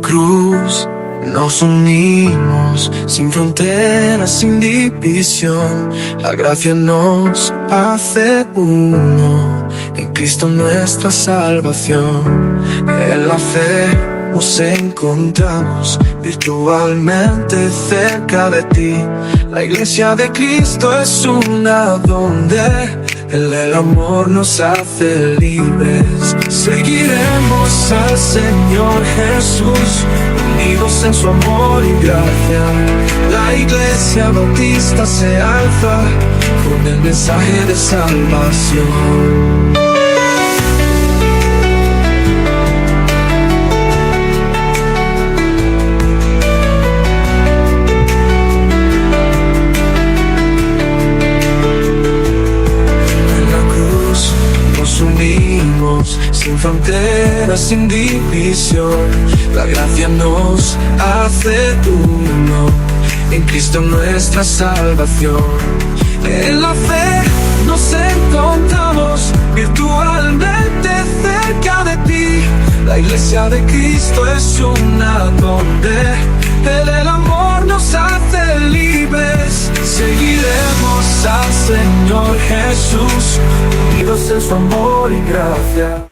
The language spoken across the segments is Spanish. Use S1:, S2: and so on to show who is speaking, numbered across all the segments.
S1: cruz nos unimos, sin fronteras, sin división. La gracia nos hace uno, en Cristo nuestra salvación. En la fe nos encontramos, virtualmente cerca de ti. La iglesia de Cristo es una donde el amor nos hace libres. Seguiremos al Señor Jesús, unidos en su amor y gracia. La iglesia bautista se alza con el mensaje de salvación. Sin fronteras, sin división, la gracia nos hace uno, en Cristo nuestra salvación. En la fe nos encontramos, virtualmente cerca de ti. La iglesia de Cristo es una donde el amor nos hace libres. Seguiremos al Señor Jesús, unidos en su amor y gracia.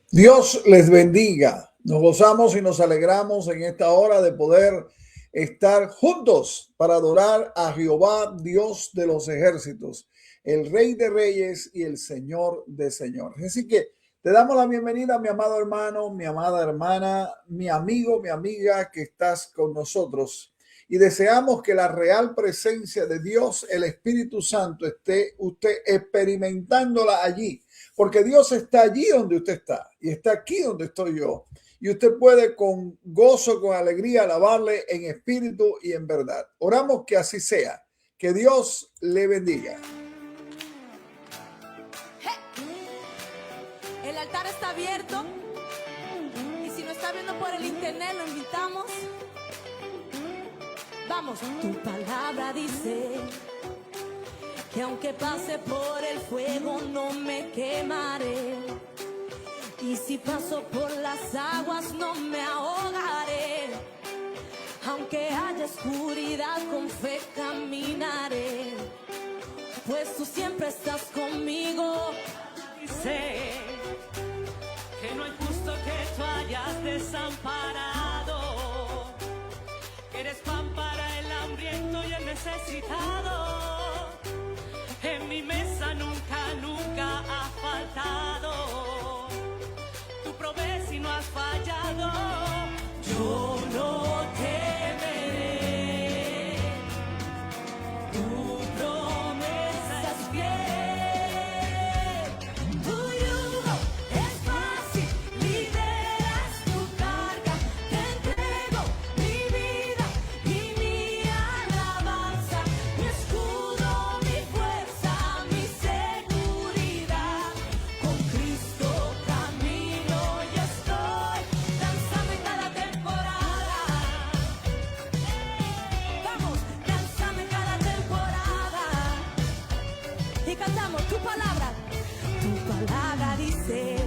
S2: Dios les bendiga. Nos gozamos y nos alegramos en esta hora de poder estar juntos para adorar a Jehová, Dios de los ejércitos, el Rey de Reyes y el Señor de Señores. Así que te damos la bienvenida, mi amado hermano, mi amada hermana, mi amigo, mi amiga que estás con nosotros. Y deseamos que la real presencia de Dios, el Espíritu Santo, esté usted experimentándola allí. Porque Dios está allí donde usted está y está aquí donde estoy yo. Y usted puede con gozo, con alegría alabarle en espíritu y en verdad. Oramos que así sea. Que Dios le bendiga.
S3: El altar está abierto. Y si no está viendo por el internet, lo invitamos. Vamos. Tu palabra dice que aunque pase por el fuego no me quemaré, y si paso por las aguas no me ahogaré. Aunque haya oscuridad con fe caminaré, pues tú siempre estás conmigo.
S4: Sé que no hay justo que tú hayas desamparado, que eres pan para el hambriento y el necesitado. En mi mesa nunca, nunca ha faltado. Tú provees y no has fallado. Yo no temeré. Tu promesa es fiel. Tu yugo es fácil, lideras tu carga. Te entrego mi vida y mi alabanza, mi escudo, mi fuerza, mi seguridad. Con Cristo camino y estoy danzando en cada temporada. Vamos, danzando en cada temporada. Y cantamos tu palabra. Tu palabra dice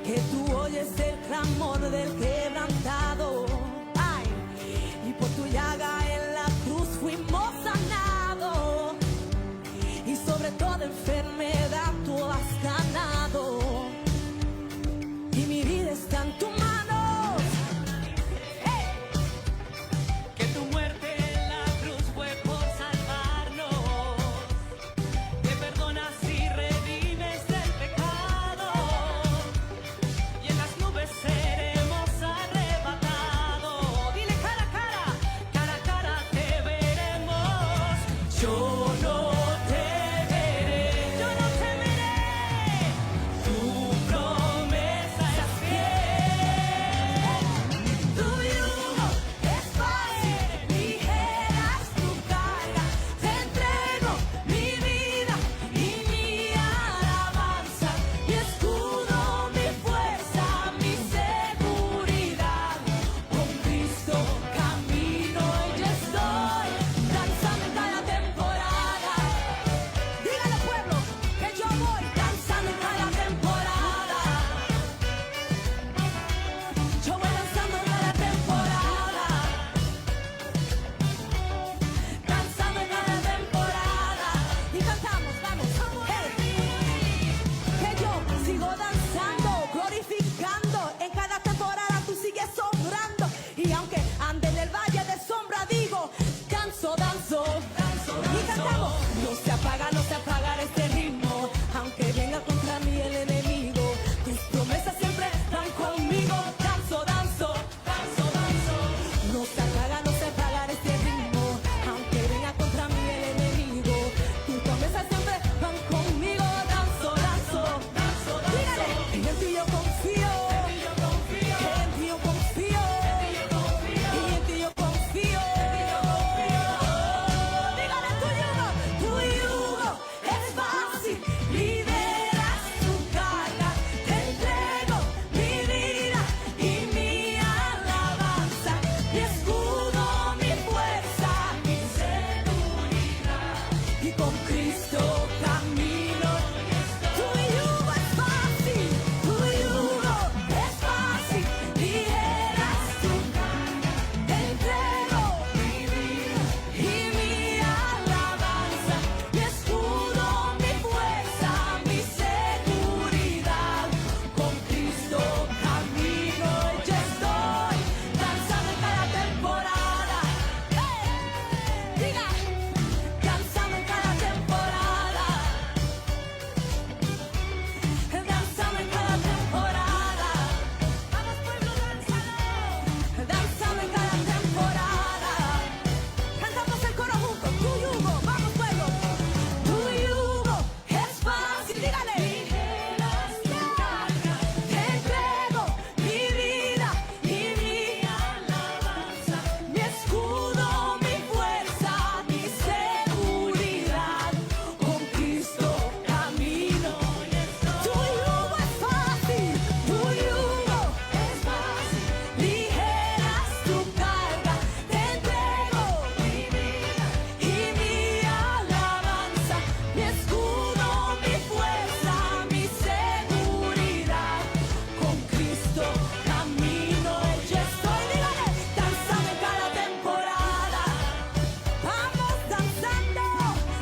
S4: que tú oyes el clamor del quebrantado. Ay, y por tu llaga en la cruz fuimos sanados. Y sobre toda enfermedad tú has ganado. Y mi vida está en tus manos. ¡Hey! Que tu muerte en la cruz fue por salvarnos. Que perdonas y redimes del pecado. Y en las nubes seremos arrebatados. Dile cara a cara y con Cristo camino. Tu yugo es fácil, tu yugo es fácil, ligeras tu carga. Te entrego mi vida y mi alabanza, mi escudo, mi fuerza, mi seguridad. Con Cristo camino, yo estoy danzando en cada temporada. Diga, danzando en cada temporada. Danzando en cada temporada. Vamos pueblo, danzando. Danzando en cada temporada. Cantamos el coro juntos. Tu yugo, vamos pueblo. Tu yugo es fácil, dígale. Ligeras tu carga. Te entrego mi vida y mi alabanza, mi escudo, mi fuerza, mi seguridad. Con Cristo camino. Tu yugo es fácil, tu yugo es fácil, ligeras tu carga. Te entrego mi vida y mi alabanza, mi escudo, mi fuerza, mi seguridad. Con Cristo camino, yo estoy, dígale, danzando en cada temporada. Vamos danzando,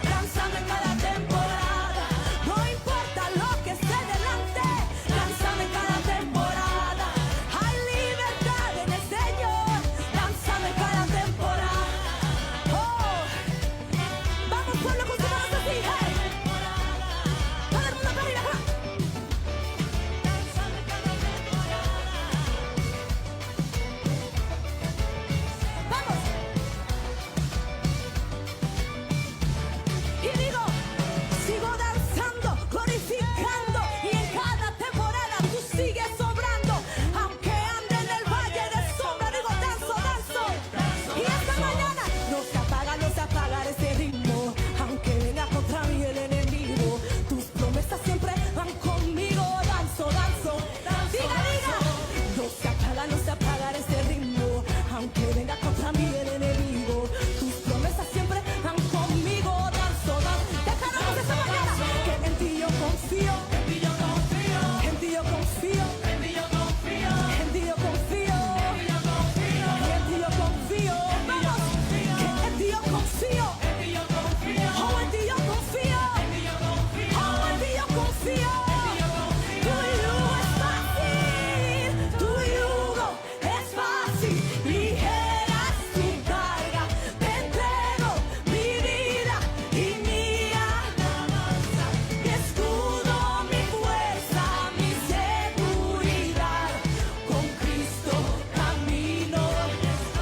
S4: danzando en cada temporada. No importa lo que esté delante, danzando en cada temporada. Hay libertad en el Señor, danzando en cada temporada. Oh, vamos pueblo, continuamos así, hey. Todo el mundo para arriba, ajá. Danzando en cada temporada. Vamos. Y digo, sigo danzando, glorificando, y en cada temporada tú sigues sobrando. Aunque ande en el valle de sombra, digo, danzo, danzo. Y esta mañana no se apaga ese ritmo. Aunque venga contra mí el enemigo, tus promesas siempre van conmigo. Danzo, danzo, diga, diga. No se apaga ese ritmo. Aunque venga contra mí el enemigo, tus promesas siempre van conmigo. Danzo, danzo. Declaramos esta mañana que en ti yo confío. En ti yo confío. En ti yo confío. En ti yo confío. En ti yo confío. En ti yo confío. Vamos. Que en ti yo confío. En ti yo confío. Oh, en ti yo confío. En ti yo confío. Oh, en ti yo confío. Tu yugo es fácil. Tu yugo es fácil. Ligeras tu carga. Te entrego mi vida y mi alabanza, mi escudo, mi fuerza, mi seguridad. Con Cristo camino.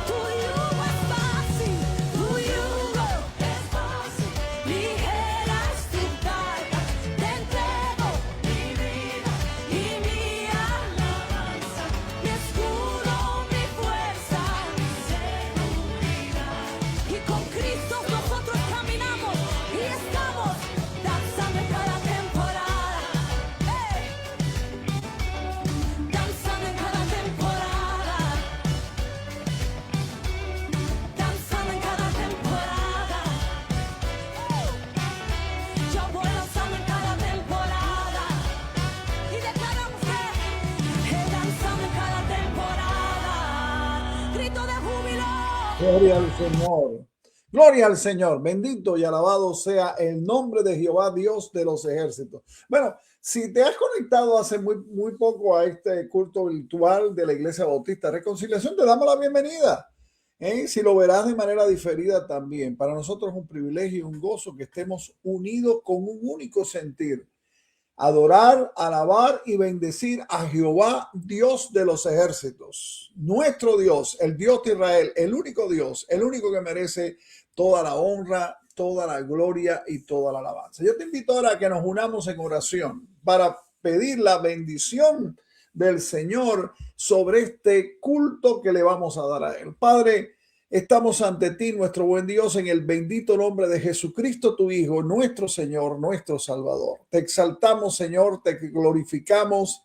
S4: Tu yugo es fácil. Tu yugo es fácil. Ligeras tu carga. Te entrego mi vida y mi alabanza, mi escudo, mi fuerza, mi seguridad. Y con Cristo nosotros caminamos y estamos danzando en cada temporada. ¡Hey! Danzando en cada temporada. Danzando en cada temporada. Yo voy danzando en cada temporada. Y declaramos que danzando en cada temporada. Grito de júbilo.
S2: Gloria al Señor. Gloria al Señor. Bendito y alabado sea el nombre de Jehová, Dios de los ejércitos. Bueno, si te has conectado hace muy poco a este culto virtual de la Iglesia Bautista Reconciliación, te damos la bienvenida. Si lo verás de manera diferida también. Para nosotros es un privilegio y un gozo que estemos unidos con un único sentir. Adorar, alabar y bendecir a Jehová, Dios de los ejércitos. Nuestro Dios, el Dios de Israel, el único Dios, el único que merece toda la honra, toda la gloria y toda la alabanza. Yo te invito ahora a que nos unamos en oración para pedir la bendición del Señor sobre este culto que le vamos a dar a Él. Padre, estamos ante ti, nuestro buen Dios, en el bendito nombre de Jesucristo, tu Hijo, nuestro Señor, nuestro Salvador. Te exaltamos, Señor, te glorificamos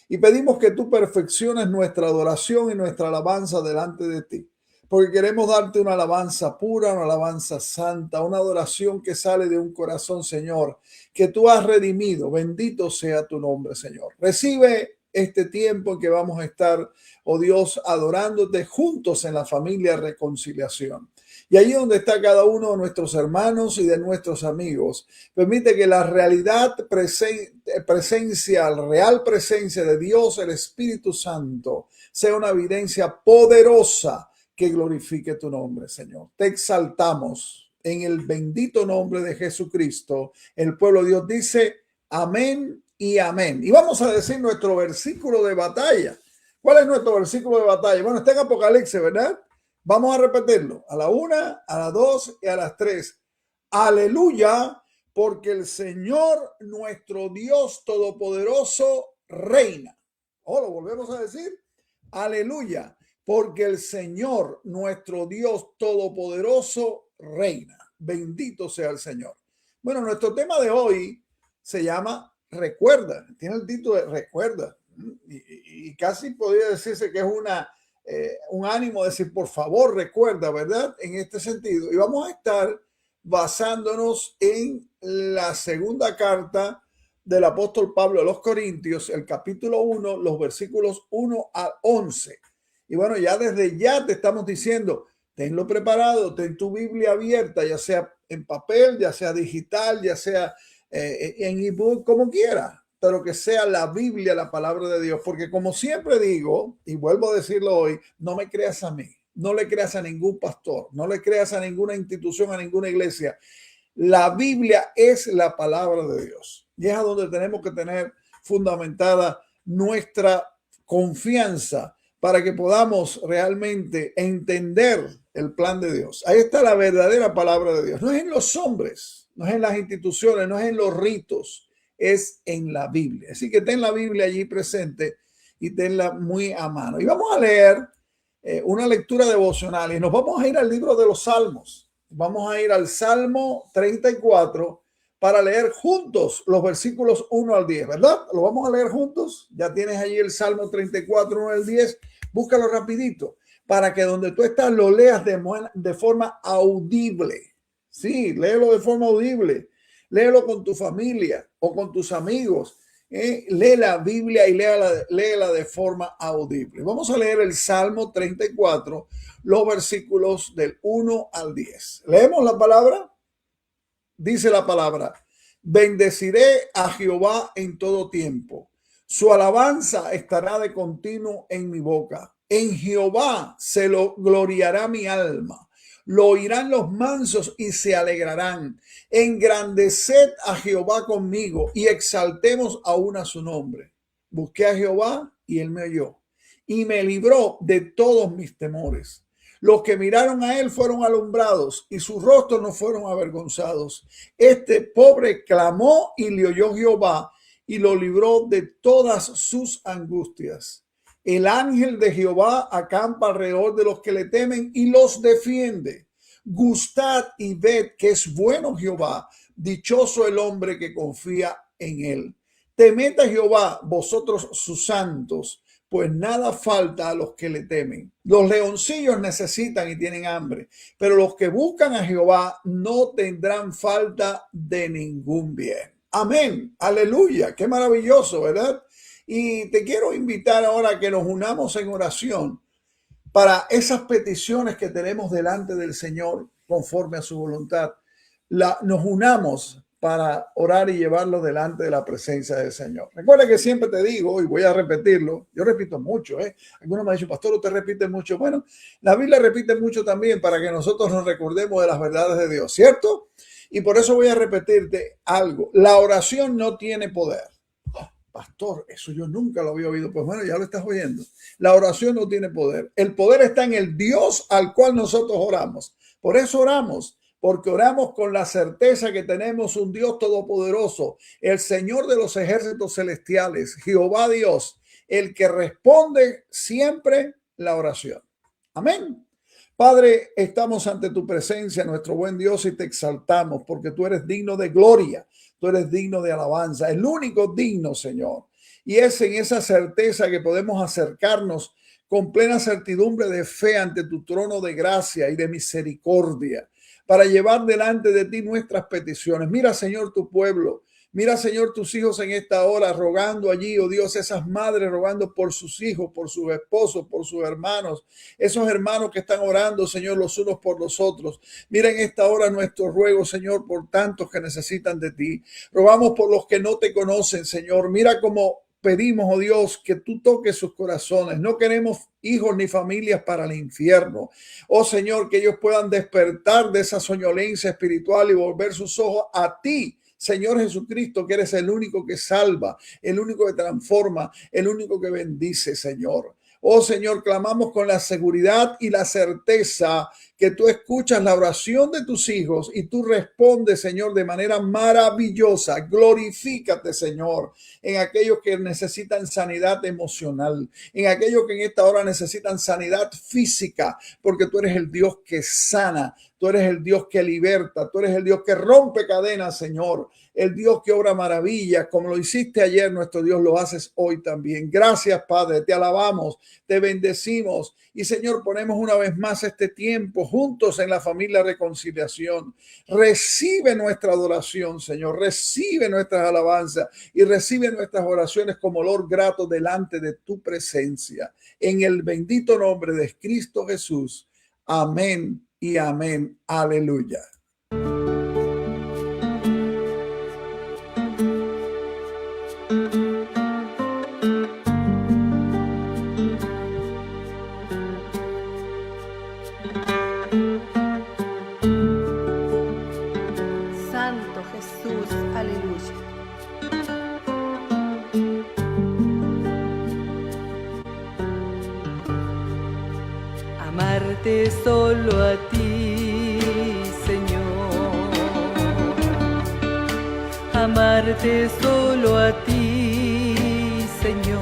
S2: y pedimos que tú perfecciones nuestra adoración y nuestra alabanza delante de ti. porque queremos darte una alabanza pura, una alabanza santa, una adoración que sale de un corazón, Señor, que tú has redimido. Bendito sea tu nombre, Señor. Recibe este tiempo en que vamos a estar, oh Dios, adorándote juntos en la familia Reconciliación. Y allí donde está cada uno de nuestros hermanos y de nuestros amigos, permite que la realidad presencia, la real presencia de Dios, el Espíritu Santo, sea una evidencia poderosa que glorifique tu nombre, Señor. Te exaltamos en el bendito nombre de Jesucristo. El pueblo de Dios dice amén y amén. Y vamos a decir nuestro versículo de batalla. ¿Cuál es nuestro versículo de batalla? Bueno, está en Apocalipsis, ¿verdad? Vamos a repetirlo a la 1, a la 2 y a las 3. Aleluya, porque el Señor nuestro Dios todopoderoso reina. Lo volvemos a decir. Aleluya, porque el Señor nuestro Dios todopoderoso reina. Bendito sea el Señor. Bueno, nuestro tema de hoy se llama Recuerda. Tiene el título de Recuerda. Y casi podría decirse que es un ánimo de decir, por favor, recuerda, ¿verdad? En este sentido. Y vamos a estar basándonos en la segunda carta del apóstol Pablo a los Corintios, el capítulo 1, los versículos 1 al 11. Y bueno, ya desde ya te estamos diciendo, tenlo preparado, ten tu Biblia abierta, ya sea en papel, ya sea digital, ya sea en ebook, como quiera, pero que sea la Biblia, la palabra de Dios, porque como siempre digo, y vuelvo a decirlo hoy, no me creas a mí, no le creas a ningún pastor, no le creas a ninguna institución, a ninguna iglesia. La Biblia es la palabra de Dios y es a donde tenemos que tener fundamentada nuestra confianza para que podamos realmente entender el plan de Dios. Ahí está la verdadera palabra de Dios. No es en los hombres, no es en las instituciones, no es en los ritos, es en la Biblia. Así que ten la Biblia allí presente y tenla muy a mano. Y vamos a leer una lectura devocional y nos vamos a ir al libro de los Salmos. Vamos a ir al Salmo 34 para leer juntos los versículos 1 al 10, ¿verdad? Lo vamos a leer juntos. Ya tienes allí el Salmo 34, 1 al 10. Búscalo rapidito para que donde tú estás lo leas de forma audible. Sí, léelo de forma audible. Léelo con tu familia o con tus amigos. Lee la Biblia y léela de forma audible. Vamos a leer el Salmo 34, los versículos del 1 al 10. ¿Leemos la palabra? Dice la palabra: bendeciré a Jehová en todo tiempo. Su alabanza estará de continuo en mi boca. En Jehová se lo gloriará mi alma. Lo oirán los mansos y se alegrarán. Engrandeced a Jehová conmigo y exaltemos aún a su nombre. Busqué a Jehová y él me oyó y me libró de todos mis temores. Los que miraron a él fueron alumbrados y sus rostros no fueron avergonzados. Este pobre clamó y le oyó Jehová y lo libró de todas sus angustias. El ángel de Jehová acampa alrededor de los que le temen y los defiende. Gustad y ved que es bueno Jehová. Dichoso el hombre que confía en él. Temed a Jehová, vosotros sus santos, pues nada falta a los que le temen. Los leoncillos necesitan y tienen hambre, pero los que buscan a Jehová no tendrán falta de ningún bien. Amén. Aleluya. Qué maravilloso, ¿verdad? Y te quiero invitar ahora a que nos unamos en oración para esas peticiones que tenemos delante del Señor conforme a su voluntad. Nos unamos para orar y llevarlo delante de la presencia del Señor. Recuerda que siempre te digo, y voy a repetirlo, yo repito mucho, Algunos me han dicho, pastor, usted repite mucho. Bueno, la Biblia repite mucho también para que nosotros nos recordemos de las verdades de Dios, ¿cierto? Y por eso voy a repetirte algo. La oración no tiene poder. Pastor, eso yo nunca lo había oído. Pues bueno, ya lo estás oyendo. La oración no tiene poder. El poder está en el Dios al cual nosotros oramos. Por eso oramos, porque oramos con la certeza que tenemos un Dios todopoderoso, el Señor de los ejércitos celestiales, Jehová Dios, el que responde siempre la oración. Amén. Padre, estamos ante tu presencia, nuestro buen Dios, y te exaltamos porque tú eres digno de gloria. Tú eres digno de alabanza, el único digno, Señor. Y es en esa certeza que podemos acercarnos con plena certidumbre de fe ante tu trono de gracia y de misericordia, para llevar delante de ti nuestras peticiones. Mira, Señor, tu pueblo. Mira, Señor, tus hijos en esta hora rogando allí, oh Dios, esas madres rogando por sus hijos, por sus esposos, por sus hermanos, esos hermanos que están orando, Señor, los unos por los otros. Mira en esta hora nuestro ruego, Señor, por tantos que necesitan de ti. Rogamos por los que no te conocen, Señor. Mira cómo pedimos, oh Dios, que tú toques sus corazones. No queremos hijos ni familias para el infierno. Oh Señor, que ellos puedan despertar de esa soñolencia espiritual y volver sus ojos a ti, Señor Jesucristo, que eres el único que salva, el único que transforma, el único que bendice, Señor. Oh Señor, clamamos con la seguridad y la certeza que tú escuchas la oración de tus hijos y tú respondes, Señor, de manera maravillosa. Glorifícate, Señor, en aquellos que necesitan sanidad emocional, en aquellos que en esta hora necesitan sanidad física, porque tú eres el Dios que sana, tú eres el Dios que liberta, tú eres el Dios que rompe cadenas, Señor, el Dios que obra maravillas, como lo hiciste ayer, nuestro Dios, lo haces hoy también. Gracias, Padre, te alabamos, te bendecimos y, Señor, ponemos una vez más este tiempo juntos en la familia Reconciliación. Recibe nuestra adoración, Señor, recibe nuestras alabanzas y recibe nuestras oraciones como olor grato delante de tu presencia. En el bendito nombre de Cristo Jesús. Amén y amén. Aleluya.
S4: Santo Jesús, aleluya. Amarte solo a ti, Señor. Amarte solo a ti, Señor.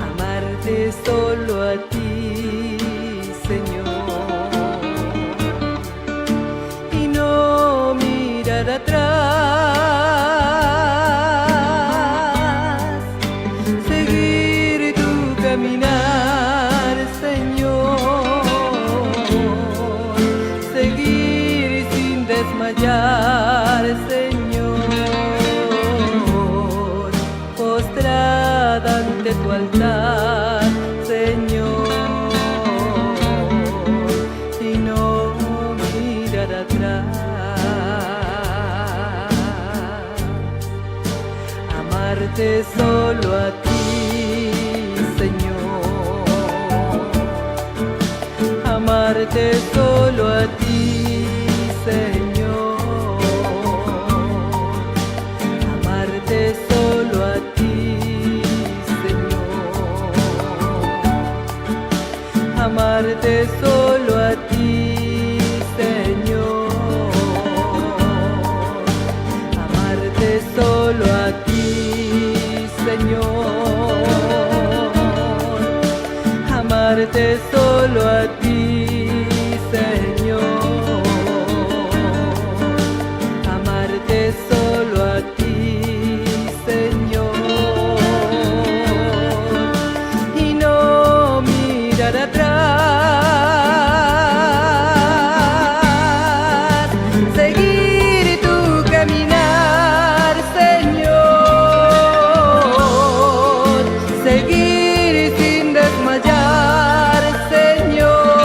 S4: Amarte solo a ti, Señor. Y no mirar atrás, seguir tu caminar, Señor, seguir sin desmayar, Señor, postrada ante tu altar, Señor, y no mirar atrás. Amarte solo a ti, Señor. Amarte solo a ti, Señor. Amarte solo a ti, Señor. Amarte solo a ti, Señor. Amarte solo a ti, Señor. Amarte solo a ti, Señor. Amarte solo a ti, Señor. Y no mirar atrás, seguir tu caminar, Señor, seguir sin desmayar, Señor,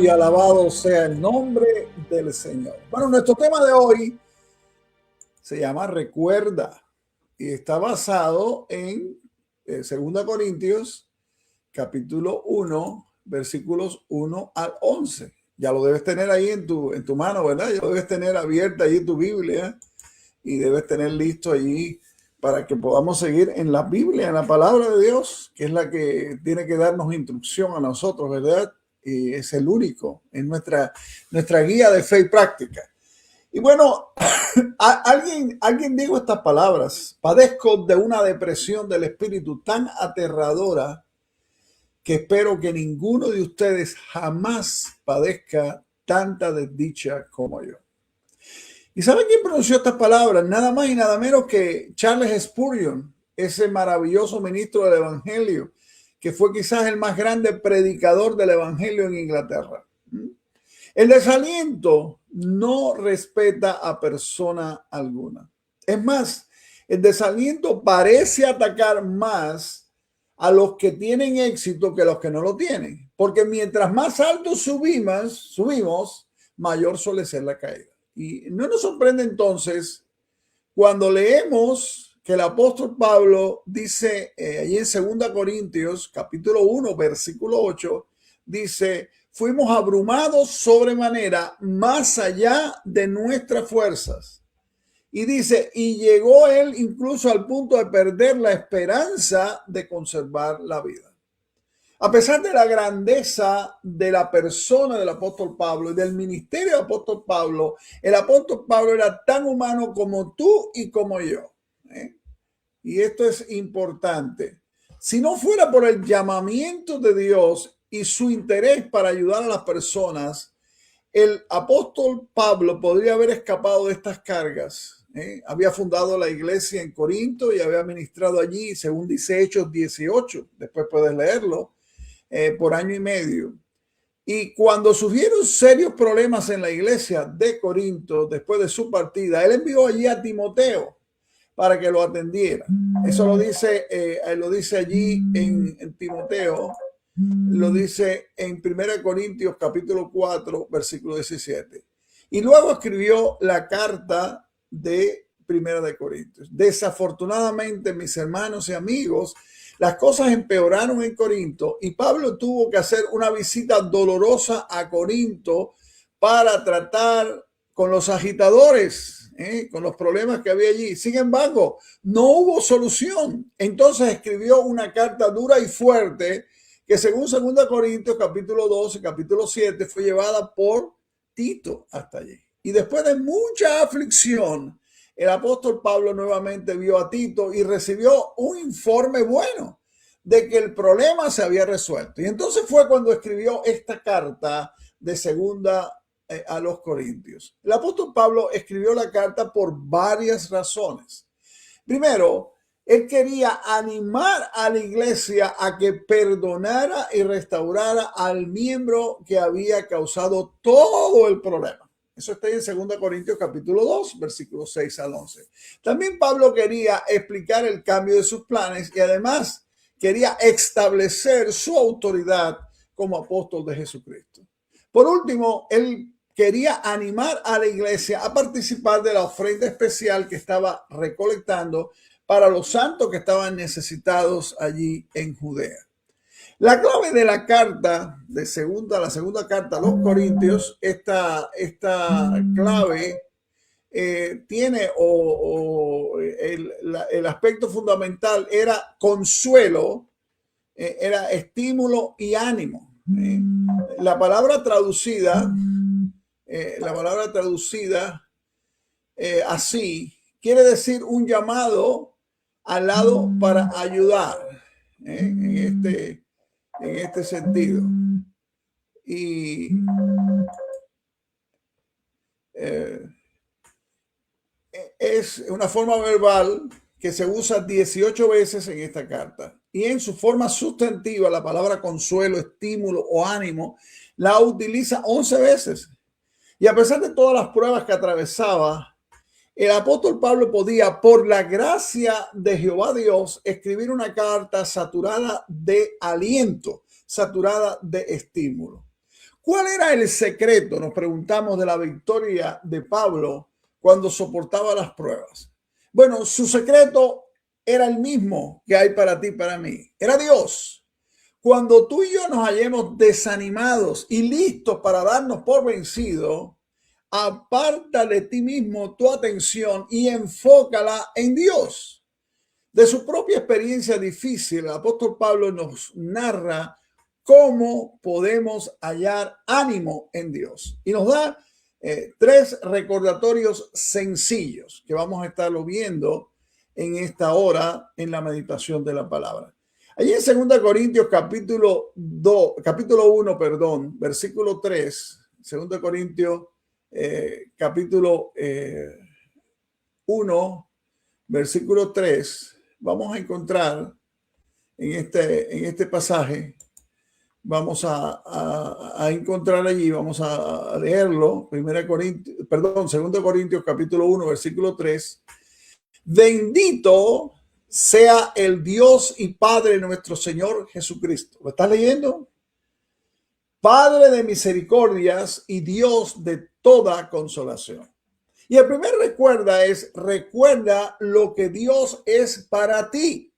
S2: Y alabado sea el nombre del Señor. Bueno, nuestro tema de hoy se llama Recuerda y está basado en 2 Corintios capítulo 1, versículos 1 al 11. Ya lo debes tener ahí en tu mano, ¿verdad? Ya lo debes tener abierta ahí tu Biblia y debes tener listo allí para que podamos seguir en la Biblia, en la palabra de Dios, que es la que tiene que darnos instrucción a nosotros, ¿verdad? Y es el único, es nuestra guía de fe y práctica. Y bueno, alguien dijo estas palabras: padezco de una depresión del espíritu tan aterradora que espero que ninguno de ustedes jamás padezca tanta desdicha como yo. ¿Y saben quién pronunció estas palabras? Nada más y nada menos que Charles Spurgeon, ese maravilloso ministro del Evangelio, que fue quizás el más grande predicador del Evangelio en Inglaterra. El desaliento no respeta a persona alguna. Es más, el desaliento parece atacar más a los que tienen éxito que a los que no lo tienen. Porque mientras más alto subimos, mayor suele ser la caída. Y no nos sorprende entonces cuando leemos que el apóstol Pablo dice allí en 2 Corintios capítulo 1 versículo 8, dice: fuimos abrumados sobremanera más allá de nuestras fuerzas. Y dice, y llegó él incluso al punto de perder la esperanza de conservar la vida. A pesar de la grandeza de la persona del apóstol Pablo y del ministerio del apóstol Pablo, el apóstol Pablo era tan humano como tú y como yo. Y esto es importante. Si no fuera por el llamamiento de Dios y su interés para ayudar a las personas, el apóstol Pablo podría haber escapado de estas cargas. Había fundado la iglesia en Corinto y había ministrado allí, según dice Hechos 18, después puedes leerlo, por año y medio. Y cuando surgieron serios problemas en la iglesia de Corinto, después de su partida, él envió allí a Timoteo para que lo atendiera. Eso lo dice allí en Timoteo, lo dice en 1 Corintios capítulo 4, versículo 17. Y luego escribió la carta de 1 de Corintios. Desafortunadamente, mis hermanos y amigos, las cosas empeoraron en Corinto y Pablo tuvo que hacer una visita dolorosa a Corinto para tratar con los agitadores, con los problemas que había allí. Sin embargo, no hubo solución. Entonces escribió una carta dura y fuerte que, según 2 Corintios capítulo 12, capítulo 7, fue llevada por Tito hasta allí. Y después de mucha aflicción, el apóstol Pablo nuevamente vio a Tito y recibió un informe bueno de que el problema se había resuelto. Y entonces fue cuando escribió esta carta de segunda a los Corintios. El apóstol Pablo escribió la carta por varias razones. Primero, él quería animar a la iglesia a que perdonara y restaurara al miembro que había causado todo el problema. Eso está en 2 Corintios capítulo 2, versículos 6 al 11. También Pablo quería explicar el cambio de sus planes y además quería establecer su autoridad como apóstol de Jesucristo. Por último, él quería animar a la iglesia a participar de la ofrenda especial que estaba recolectando para los santos que estaban necesitados allí en Judea. La clave de la carta la segunda carta a los Corintios, esta clave tiene el aspecto fundamental era consuelo, era estímulo y ánimo. La palabra traducida así quiere decir un llamado al lado para ayudar, en este sentido. Y es una forma verbal que se usa 18 veces en esta carta. Y en su forma sustantiva, la palabra consuelo, estímulo o ánimo la utiliza 11 veces. Y a pesar de todas las pruebas que atravesaba, el apóstol Pablo podía, por la gracia de Jehová Dios, escribir una carta saturada de aliento, saturada de estímulo. ¿Cuál era el secreto? Nos preguntamos de la victoria de Pablo cuando soportaba las pruebas. Bueno, su secreto era el mismo que hay para ti y para mí. Era Dios. Cuando tú y yo nos hallemos desanimados y listos para darnos por vencidos, aparta de ti mismo tu atención y enfócala en Dios. De su propia experiencia difícil, el apóstol Pablo nos narra cómo podemos hallar ánimo en Dios. Y nos da tres recordatorios sencillos que vamos a estarlo viendo en esta hora en la meditación de la palabra. Allí en 2 Corintios capítulo 1, versículo 3, 2 Corintios capítulo 1, versículo 3, vamos a encontrar en este pasaje, vamos a encontrar allí, vamos a leerlo, 2 Corintios capítulo 1, versículo 3. Bendito sea el Dios y Padre de nuestro Señor Jesucristo. ¿Lo estás leyendo? Padre de misericordias y Dios de toda consolación. Y el primer recuerda lo que Dios es para ti.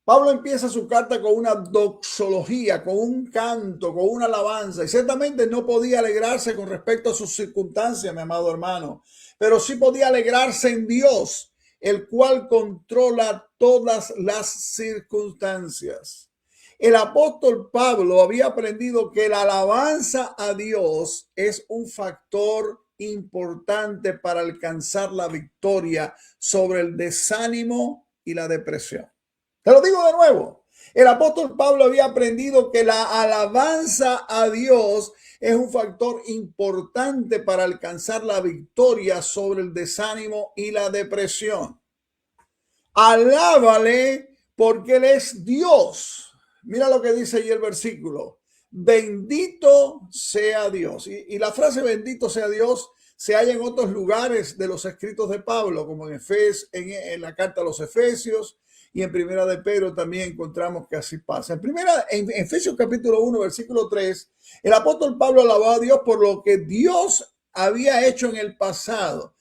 S2: Pablo empieza su carta con una doxología, con un canto, con una alabanza, y ciertamente no podía alegrarse con respecto a sus circunstancias, mi amado hermano, pero sí podía alegrarse en Dios, el cual controla todas las circunstancias. El apóstol Pablo había aprendido que la alabanza a Dios es un factor importante para alcanzar la victoria sobre el desánimo y la depresión. Te lo digo de nuevo. El apóstol Pablo había aprendido que la alabanza a Dios es un factor importante para alcanzar la victoria sobre el desánimo y la depresión. Alábale porque Él es Dios. Mira lo que dice allí el versículo. Bendito sea Dios. Y la frase bendito sea Dios se halla en otros lugares de los escritos de Pablo, como en la carta a los Efesios, y en Primera de Pedro también encontramos que así pasa. En Efesios capítulo 1, versículo 3, el apóstol Pablo alababa a Dios por lo que Dios había hecho en el pasado.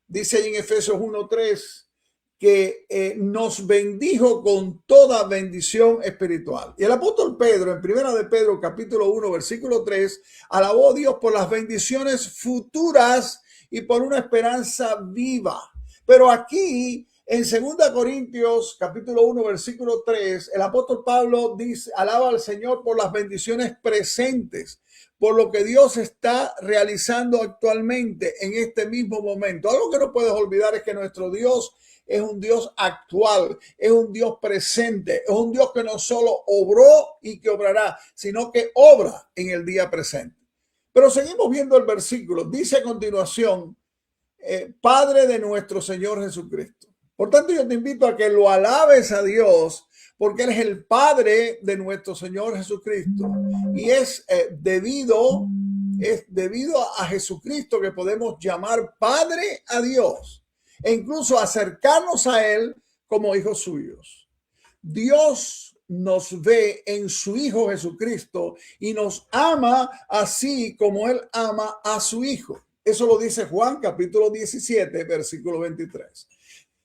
S2: Dice ahí en Efesios 1, 3, que nos bendijo con toda bendición espiritual. Y el apóstol Pedro, en Primera de Pedro capítulo 1, versículo 3, alabó a Dios por las bendiciones futuras y por una esperanza viva. Pero aquí, en 2 Corintios capítulo 1, versículo 3, el apóstol Pablo alaba al Señor por las bendiciones presentes, por lo que Dios está realizando actualmente en este mismo momento. Algo que no puedes olvidar es que nuestro Dios es un Dios actual, es un Dios presente, es un Dios que no solo obró y que obrará, sino que obra en el día presente. Pero seguimos viendo el versículo. Dice a continuación, Padre de nuestro Señor Jesucristo. Por tanto, yo te invito a que lo alabes a Dios, porque Él es el Padre de nuestro Señor Jesucristo. Y es debido a Jesucristo que podemos llamar Padre a Dios e incluso acercarnos a Él como hijos suyos. Dios nos ve en su Hijo Jesucristo y nos ama así como Él ama a su Hijo. Eso lo dice Juan capítulo 17, versículo 23.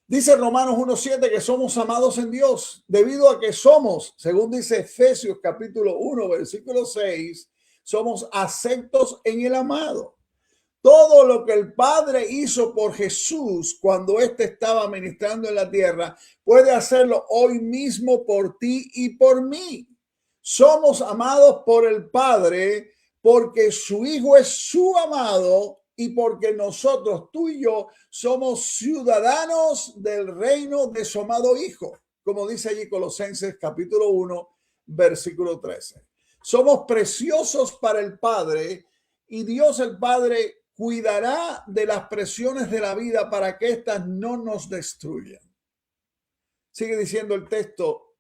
S2: Dice Romanos 1:7 que somos amados en Dios debido a que somos, según dice Efesios capítulo 1, versículo 6, somos aceptos en el amado. Todo lo que el Padre hizo por Jesús cuando éste estaba ministrando en la tierra, puede hacerlo hoy mismo por ti y por mí. Somos amados por el Padre porque su Hijo es su amado y porque nosotros, tú y yo, somos ciudadanos del reino de su amado Hijo, como dice allí Colosenses capítulo 1, versículo 13. Somos preciosos para el Padre y Dios el Padre cuidará de las presiones de la vida para que éstas no nos destruyan. Sigue diciendo el texto,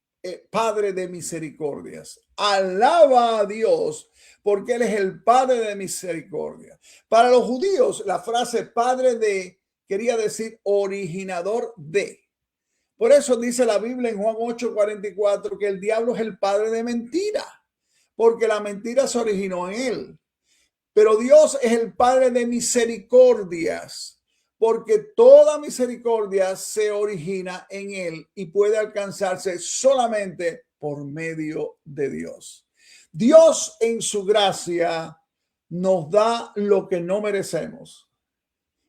S2: Padre de misericordias. Alaba a Dios porque Él es el Padre de misericordia. Para los judíos, la frase Padre de quería decir originador de. Por eso dice la Biblia en Juan 8:44 que el diablo es el padre de mentira, porque la mentira se originó en él. Pero Dios es el Padre de misericordias, porque toda misericordia se origina en Él y puede alcanzarse solamente por medio de Dios. Dios en su gracia nos da lo que no merecemos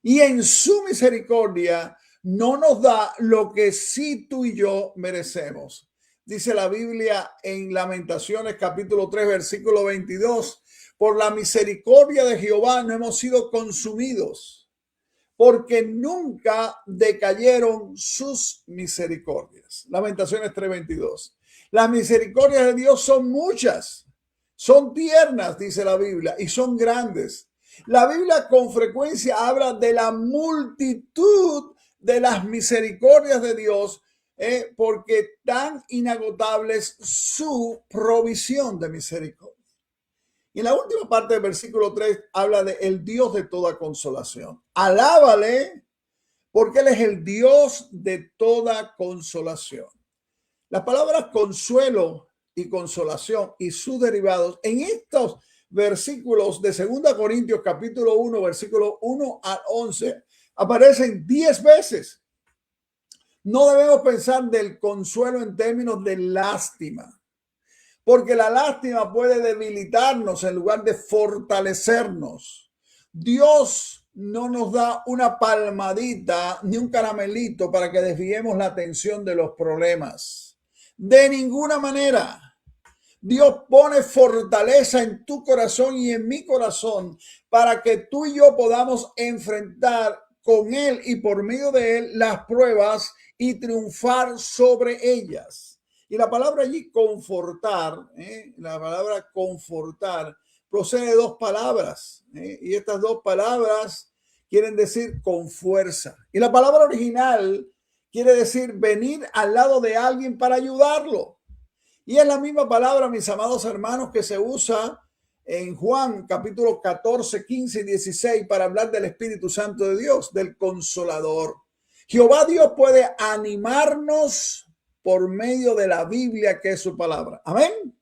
S2: y en su misericordia no nos da lo que sí tú y yo merecemos. Dice la Biblia en Lamentaciones capítulo 3 versículo 22. Por la misericordia de Jehová no hemos sido consumidos, porque nunca decayeron sus misericordias. Lamentaciones 3:22. Las misericordias de Dios son muchas, son tiernas, dice la Biblia, y son grandes. La Biblia con frecuencia habla de la multitud de las misericordias de Dios, porque tan inagotable es su provisión de misericordia. Y en la última parte del versículo 3 habla de el Dios de toda consolación. Alábale porque Él es el Dios de toda consolación. Las palabras consuelo y consolación y sus derivados en estos versículos de 2 Corintios capítulo 1, versículo 1 al 11 aparecen 10 veces. No debemos pensar del consuelo en términos de lástima, porque la lástima puede debilitarnos en lugar de fortalecernos. Dios no nos da una palmadita ni un caramelito para que desviemos la atención de los problemas. De ninguna manera. Dios pone fortaleza en tu corazón y en mi corazón para que tú y yo podamos enfrentar con Él y por medio de Él las pruebas y triunfar sobre ellas. Y la palabra allí confortar, la palabra confortar procede de dos palabras, y estas dos palabras quieren decir con fuerza. Y la palabra original quiere decir venir al lado de alguien para ayudarlo. Y es la misma palabra, mis amados hermanos, que se usa en Juan capítulo 14, 15 y 16 para hablar del Espíritu Santo de Dios, del Consolador. Jehová Dios puede animarnos por medio de la Biblia, que es su palabra. Amén.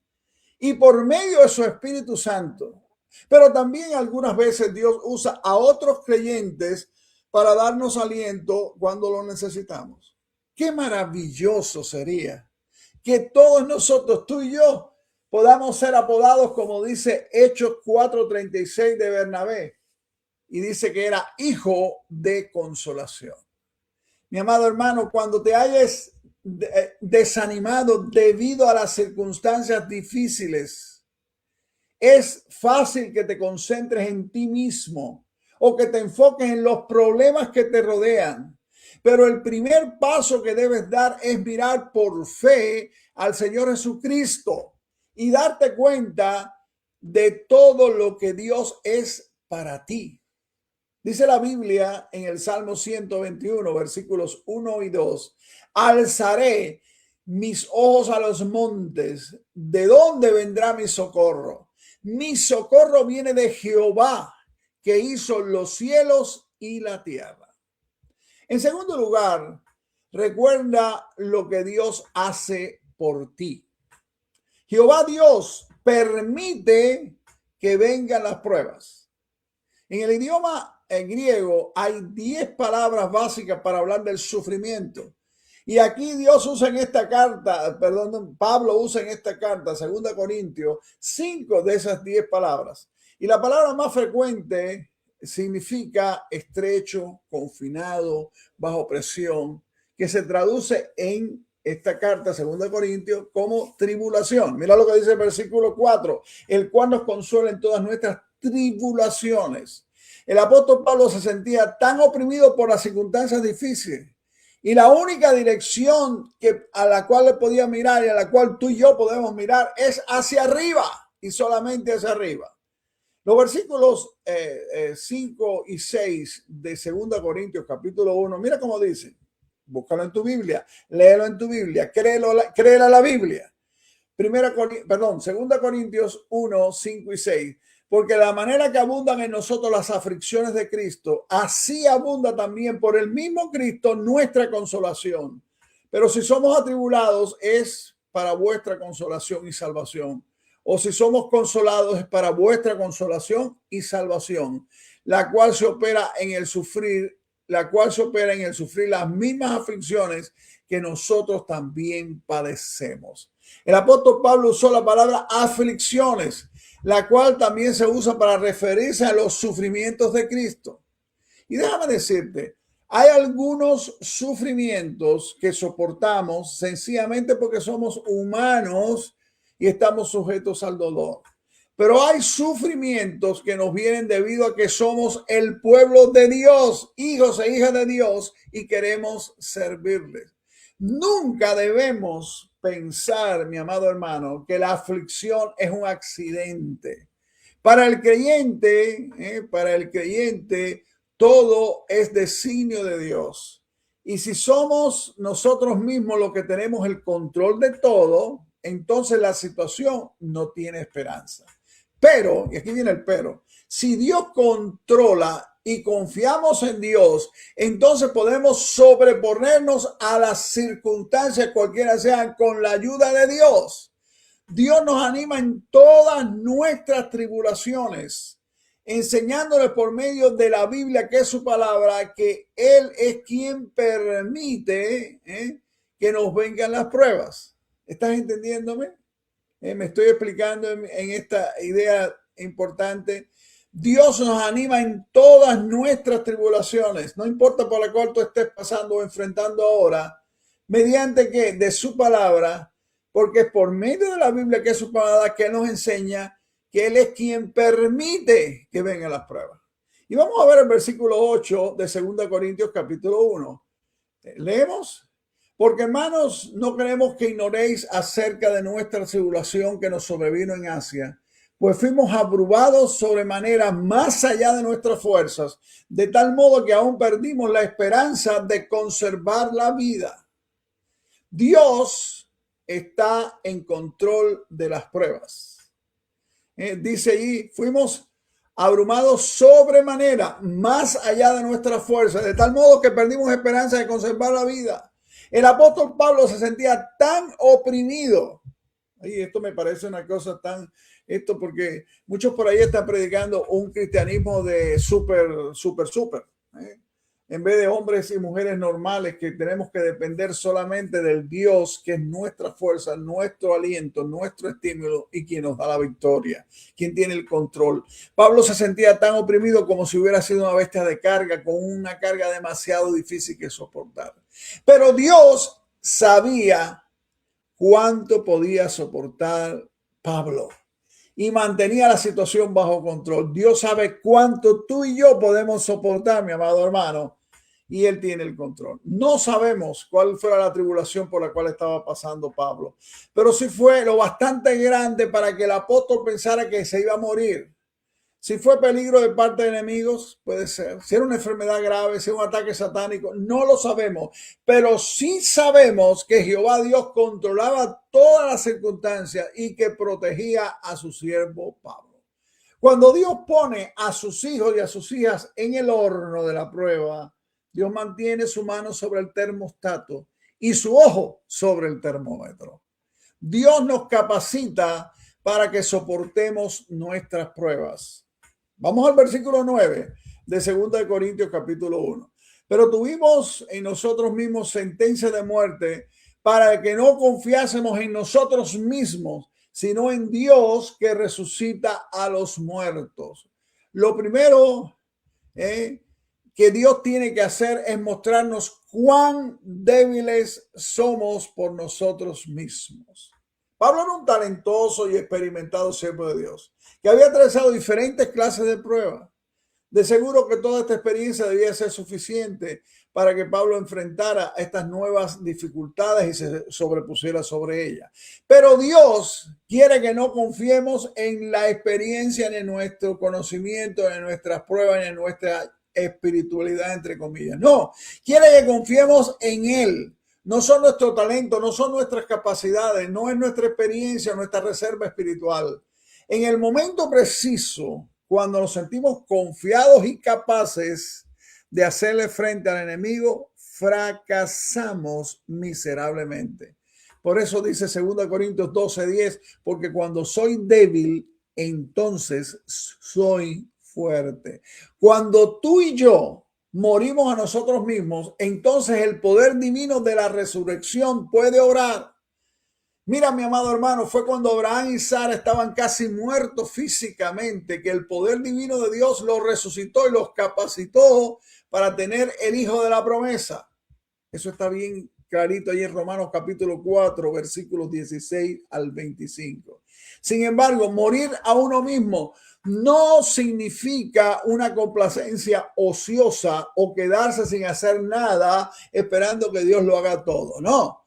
S2: Y por medio de su Espíritu Santo. Pero también algunas veces Dios usa a otros creyentes para darnos aliento cuando lo necesitamos. Qué maravilloso sería que todos nosotros, tú y yo, podamos ser apodados, como dice Hechos 4:36 de Bernabé. Y dice que era hijo de consolación. Mi amado hermano, cuando te hayas desanimado debido a las circunstancias difíciles, es fácil que te concentres en ti mismo o que te enfoques en los problemas que te rodean. Pero el primer paso que debes dar es mirar por fe al Señor Jesucristo y darte cuenta de todo lo que Dios es para ti. Dice la Biblia en el Salmo 121, versículos 1 y 2, alzaré mis ojos a los montes, ¿de dónde vendrá mi socorro? Mi socorro viene de Jehová, que hizo los cielos y la tierra. En segundo lugar, recuerda lo que Dios hace por ti. Jehová Dios permite que vengan las pruebas. En el idioma en griego hay 10 palabras básicas para hablar del sufrimiento. Y aquí Dios usa en esta carta, Pablo usa en esta carta, 2 Corintios, 5 de esas 10 palabras. Y la palabra más frecuente significa estrecho, confinado, bajo presión, que se traduce en esta carta, 2 Corintios, como tribulación. Mira lo que dice el versículo 4, el cual nos consuela en todas nuestras tribulaciones. El apóstol Pablo se sentía tan oprimido por las circunstancias difíciles y la única dirección a la cual le podía mirar y a la cual tú y yo podemos mirar es hacia arriba y solamente hacia arriba. Los versículos 5 y 6 de 2 Corintios capítulo 1, mira cómo dice. Búscalo en tu Biblia, léelo en tu Biblia, créela la Biblia. 2 Corintios 1, 5 y 6. Porque la manera que abundan en nosotros las aflicciones de Cristo, así abunda también por el mismo Cristo nuestra consolación. Pero si somos atribulados es para vuestra consolación y salvación. O si somos consolados es para vuestra consolación y salvación, la cual se opera en el sufrir las mismas aflicciones que nosotros también padecemos. El apóstol Pablo usó la palabra aflicciones, la cual también se usa para referirse a los sufrimientos de Cristo. Y déjame decirte, hay algunos sufrimientos que soportamos sencillamente porque somos humanos y estamos sujetos al dolor. Pero hay sufrimientos que nos vienen debido a que somos el pueblo de Dios, hijos e hijas de Dios, y queremos servirles. Nunca debemos pensar, mi amado hermano, que la aflicción es un accidente. Para el creyente, todo es designio de Dios. Y si somos nosotros mismos los que tenemos el control de todo, entonces la situación no tiene esperanza. Pero, y aquí viene el pero, si Dios controla y confiamos en Dios, entonces podemos sobreponernos a las circunstancias, cualquiera sean, con la ayuda de Dios. Dios nos anima en todas nuestras tribulaciones, enseñándoles por medio de la Biblia, que es su palabra, que Él es quien permite que nos vengan las pruebas. ¿Estás entendiéndome? Me estoy explicando en esta idea importante. Dios nos anima en todas nuestras tribulaciones, no importa por la cual tú estés pasando o enfrentando ahora, mediante que de su palabra, porque es por medio de la Biblia, que es su palabra, que nos enseña que Él es quien permite que vengan las pruebas. Y vamos a ver el versículo 8 de 2 Corintios capítulo 1. Leemos. Porque, hermanos, no queremos que ignoréis acerca de nuestra tribulación que nos sobrevino en Asia, pues fuimos abrumados sobremanera más allá de nuestras fuerzas, de tal modo que aún perdimos la esperanza de conservar la vida. Dios está en control de las pruebas. Dice allí, fuimos abrumados sobremanera más allá de nuestras fuerzas, de tal modo que perdimos esperanza de conservar la vida. El apóstol Pablo se sentía tan oprimido. Y esto me parece una cosa porque muchos por ahí están predicando un cristianismo de súper. En vez de hombres y mujeres normales que tenemos que depender solamente del Dios, que es nuestra fuerza, nuestro aliento, nuestro estímulo y quien nos da la victoria, quien tiene el control. Pablo se sentía tan oprimido como si hubiera sido una bestia de carga, con una carga demasiado difícil que soportar. Pero Dios sabía cuánto podía soportar Pablo y mantenía la situación bajo control. Dios sabe cuánto tú y yo podemos soportar, mi amado hermano, y Él tiene el control. No sabemos cuál fue la tribulación por la cual estaba pasando Pablo, pero sí fue lo bastante grande para que el apóstol pensara que se iba a morir. Si fue peligro de parte de enemigos, puede ser. Si era una enfermedad grave, si era un ataque satánico, no lo sabemos. Pero sí sabemos que Jehová Dios controlaba todas las circunstancias y que protegía a su siervo Pablo. Cuando Dios pone a sus hijos y a sus hijas en el horno de la prueba, Dios mantiene su mano sobre el termostato y su ojo sobre el termómetro. Dios nos capacita para que soportemos nuestras pruebas. Vamos al versículo 9 de 2 Corintios capítulo 1. Pero tuvimos en nosotros mismos sentencia de muerte para que no confiásemos en nosotros mismos, sino en Dios que resucita a los muertos. Lo primero que Dios tiene que hacer es mostrarnos cuán débiles somos por nosotros mismos. Pablo era un talentoso y experimentado siervo de Dios, que había atravesado diferentes clases de pruebas. De seguro que toda esta experiencia debía ser suficiente para que Pablo enfrentara estas nuevas dificultades y se sobrepusiera sobre ellas. Pero Dios quiere que no confiemos en la experiencia, ni en nuestro conocimiento, ni en nuestras pruebas, ni en nuestra espiritualidad, entre comillas. No, quiere que confiemos en Él. No son nuestros talentos, no son nuestras capacidades, no es nuestra experiencia, nuestra reserva espiritual. En el momento preciso, cuando nos sentimos confiados y capaces de hacerle frente al enemigo, fracasamos miserablemente. Por eso dice 2 Corintios 12:10, porque cuando soy débil, entonces soy fuerte. Cuando tú y yo morimos a nosotros mismos, entonces el poder divino de la resurrección puede obrar. Mira, mi amado hermano, fue cuando Abraham y Sara estaban casi muertos físicamente que el poder divino de Dios los resucitó y los capacitó para tener el hijo de la promesa. Eso está bien clarito ahí en Romanos capítulo 4, versículos 16 al 25. Sin embargo, morir a uno mismo no significa una complacencia ociosa o quedarse sin hacer nada esperando que Dios lo haga todo. No.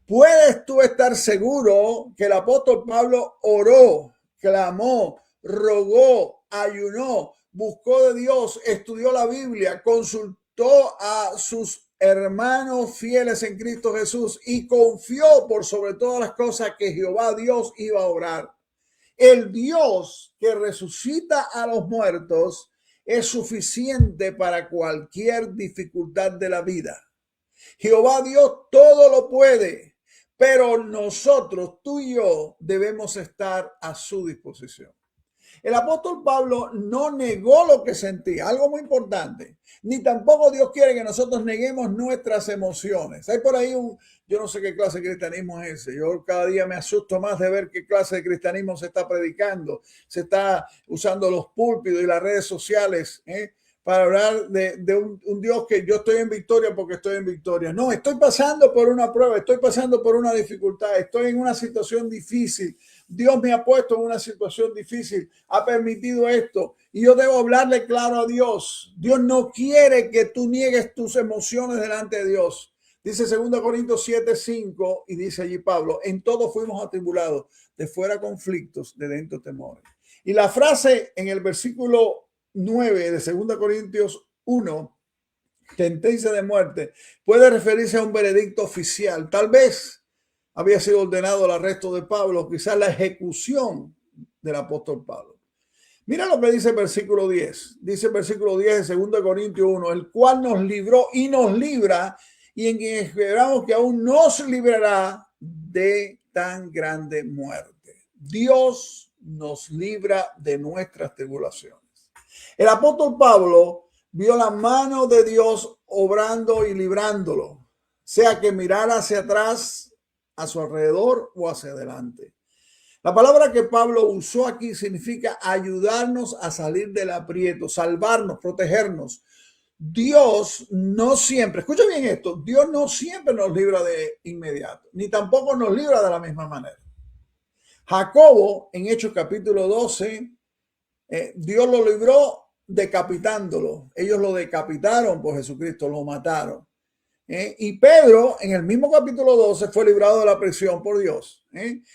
S2: Puedes tú estar seguro que el apóstol Pablo oró, clamó, rogó, ayunó, buscó de Dios, estudió la Biblia, consultó a sus hermanos fieles en Cristo Jesús y confió por sobre todas las cosas que Jehová Dios iba a obrar. El Dios que resucita a los muertos es suficiente para cualquier dificultad de la vida. Jehová Dios todo lo puede, pero nosotros, tú y yo, debemos estar a su disposición. El apóstol Pablo no negó lo que sentía, algo muy importante, ni tampoco Dios quiere que nosotros neguemos nuestras emociones. Hay por ahí yo no sé qué clase de cristianismo es ese. Yo cada día me asusto más de ver qué clase de cristianismo se está predicando. Se está usando los púlpitos y las redes sociales, para hablar de un Dios que yo estoy en victoria porque estoy en victoria. No, estoy pasando por una prueba, estoy pasando por una dificultad, estoy en una situación difícil. Dios me ha puesto en una situación difícil, ha permitido esto y yo debo hablarle claro a Dios. Dios no quiere que tú niegues tus emociones delante de Dios. Dice 2 Corintios 7:5 y dice allí Pablo, en todo fuimos atribulados, de fuera conflictos, de dentro temores. Y la frase en el versículo 9 de 2 Corintios 1, sentencia de muerte, puede referirse a un veredicto oficial. Tal vez había sido ordenado el arresto de Pablo, quizás la ejecución del apóstol Pablo. Mira lo que dice el versículo 10. Dice el versículo 10 de 2 Corintios 1, el cual nos libró y nos libra, y en quien esperamos que aún nos librará de tan grande muerte. Dios nos libra de nuestras tribulaciones. El apóstol Pablo vio la mano de Dios obrando y librándolo, sea que mirara hacia atrás, a su alrededor o hacia adelante. La palabra que Pablo usó aquí significa ayudarnos a salir del aprieto, salvarnos, protegernos. Dios no siempre, escucha bien esto, Dios no siempre nos libra de inmediato, ni tampoco nos libra de la misma manera. Jacobo, en Hechos capítulo 12, Dios lo libró decapitándolo. Ellos lo decapitaron por Jesucristo, lo mataron. Y Pedro, en el mismo capítulo 12, fue librado de la prisión por Dios.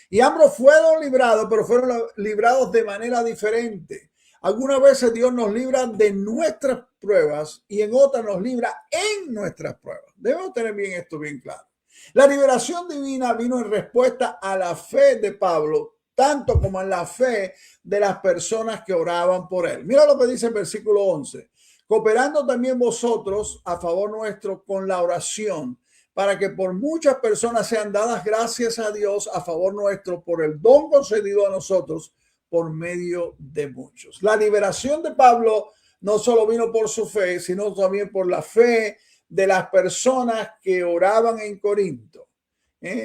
S2: Y ambos fueron librados, pero fueron librados de manera diferente. Algunas veces Dios nos libra de nuestras pruebas y en otras nos libra en nuestras pruebas. Debemos tener bien esto bien claro. La liberación divina vino en respuesta a la fe de Pablo, tanto como en la fe de las personas que oraban por él. Mira lo que dice el versículo 11. Cooperando también vosotros a favor nuestro con la oración, para que por muchas personas sean dadas gracias a Dios a favor nuestro por el don concedido a nosotros por medio de muchos. La liberación de Pablo no solo vino por su fe, sino también por la fe de las personas que oraban en Corinto.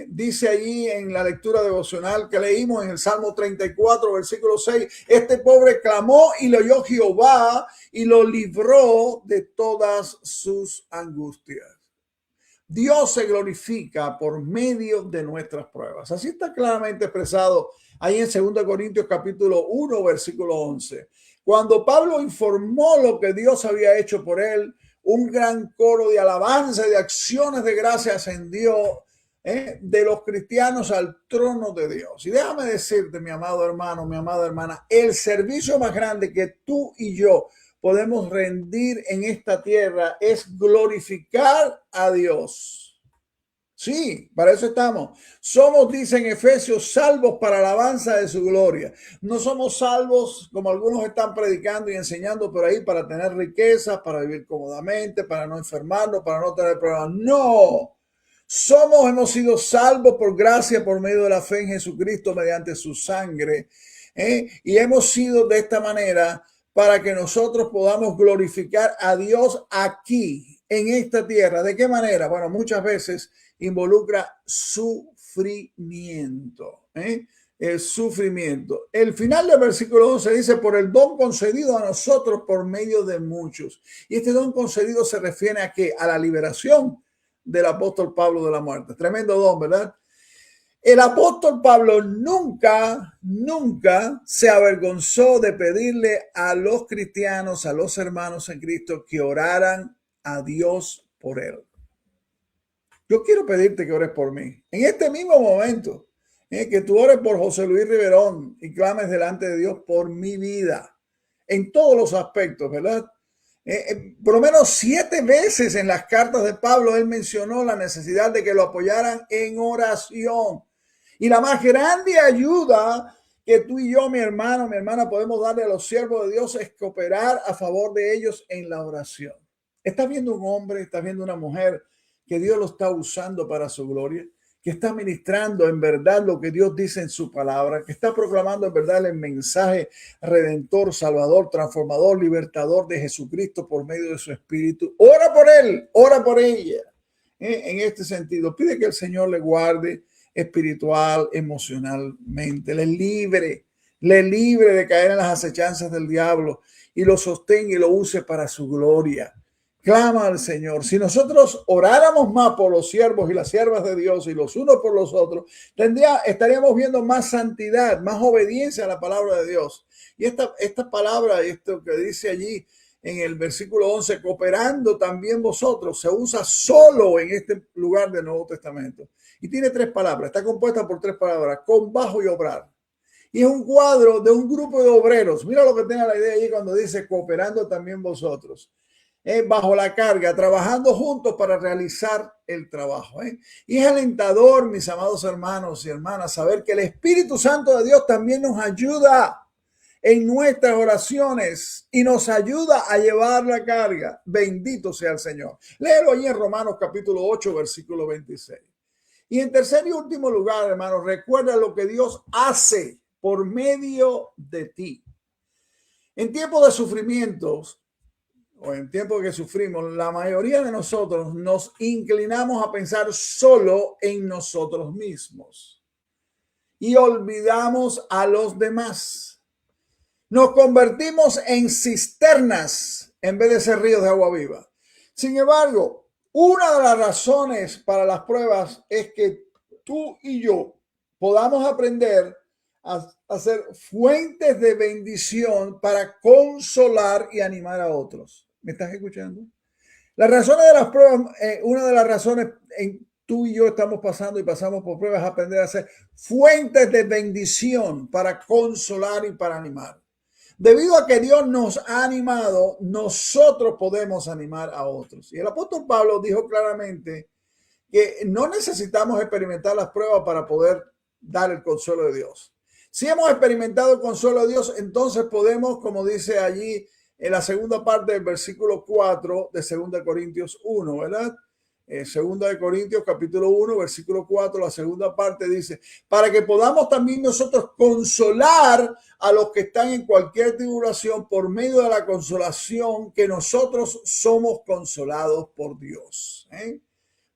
S2: Dice allí en la lectura devocional que leímos en el Salmo 34, versículo 6, este pobre clamó y lo oyó Jehová y lo libró de todas sus angustias. Dios se glorifica por medio de nuestras pruebas. Así está claramente expresado ahí en 2 Corintios capítulo 1, versículo 11. Cuando Pablo informó lo que Dios había hecho por él, un gran coro de alabanza y de acciones de gracia ascendió de los cristianos al trono de Dios. Y déjame decirte, mi amado hermano, mi amada hermana, el servicio más grande que tú y yo podemos rendir en esta tierra es glorificar a Dios. Sí, para eso estamos. Somos, dice en Efesios, salvos para alabanza de su gloria. No somos salvos, como algunos están predicando y enseñando por ahí, para tener riquezas, para vivir cómodamente, para no enfermarnos, para no tener problemas. No. Hemos sido salvos por gracia, por medio de la fe en Jesucristo, mediante su sangre. Y hemos sido de esta manera para que nosotros podamos glorificar a Dios aquí, en esta tierra. ¿De qué manera? Bueno, muchas veces involucra sufrimiento. El sufrimiento. El final del versículo 11 dice, por el don concedido a nosotros por medio de muchos. Y este don concedido se refiere a ¿qué? A la liberación del apóstol Pablo de la muerte. Tremendo don, ¿verdad? El apóstol Pablo nunca se avergonzó de pedirle a los cristianos, a los hermanos en Cristo, que oraran a Dios por él. Yo quiero pedirte que ores por mí. En este mismo momento, que tú ores por José Luis Riverón y clames delante de Dios por mi vida. En todos los aspectos, ¿verdad? Por lo menos 7 veces en las cartas de Pablo, él mencionó la necesidad de que lo apoyaran en oración. Y la más grande ayuda que tú y yo, mi hermano, mi hermana, podemos darle a los siervos de Dios es cooperar a favor de ellos en la oración. Estás viendo un hombre, estás viendo una mujer que Dios lo está usando para su gloria, que está ministrando en verdad lo que Dios dice en su palabra, que está proclamando en verdad el mensaje redentor, salvador, transformador, libertador de Jesucristo por medio de su espíritu. Ora por él, ora por ella. En este sentido, pide que el Señor le guarde espiritual, emocionalmente, le libre de caer en las acechanzas del diablo y lo sostenga y lo use para su gloria. Clama al Señor. Si nosotros oráramos más por los siervos y las siervas de Dios y los unos por los otros, estaríamos viendo más santidad, más obediencia a la palabra de Dios. Y esta palabra, esto que dice allí en el versículo 11, cooperando también vosotros, se usa solo en este lugar del Nuevo Testamento. Y tiene 3 palabras, está compuesta por 3 palabras, con, bajo y obrar. Y es un cuadro de un grupo de obreros. Mira lo que tenga la idea allí cuando dice cooperando también vosotros. Bajo la carga, trabajando juntos para realizar el trabajo. Y es alentador, mis amados hermanos y hermanas, saber que el Espíritu Santo de Dios también nos ayuda en nuestras oraciones y nos ayuda a llevar la carga. Bendito sea el Señor. Léelo ahí en Romanos capítulo 8, versículo 26. Y en tercer y último lugar, hermanos, recuerda lo que Dios hace por medio de ti. En tiempos de sufrimientos, o en tiempo que sufrimos, la mayoría de nosotros nos inclinamos a pensar solo en nosotros mismos y olvidamos a los demás. Nos convertimos en cisternas en vez de ser ríos de agua viva. Sin embargo, una de las razones para las pruebas es que tú y yo podamos aprender a ser fuentes de bendición para consolar y animar a otros. ¿Me estás escuchando? Las razones de las pruebas, una de las razones en tú y yo estamos pasando y pasamos por pruebas es aprender a ser fuentes de bendición para consolar y para animar. Debido a que Dios nos ha animado, nosotros podemos animar a otros. Y el apóstol Pablo dijo claramente que no necesitamos experimentar las pruebas para poder dar el consuelo de Dios. Si hemos experimentado el consuelo de Dios, entonces podemos, como dice allí en la segunda parte del versículo 4 de 2 Corintios 1, ¿verdad? 2 Corintios capítulo 1, versículo 4, la segunda parte dice, para que podamos también nosotros consolar a los que están en cualquier tribulación por medio de la consolación que nosotros somos consolados por Dios.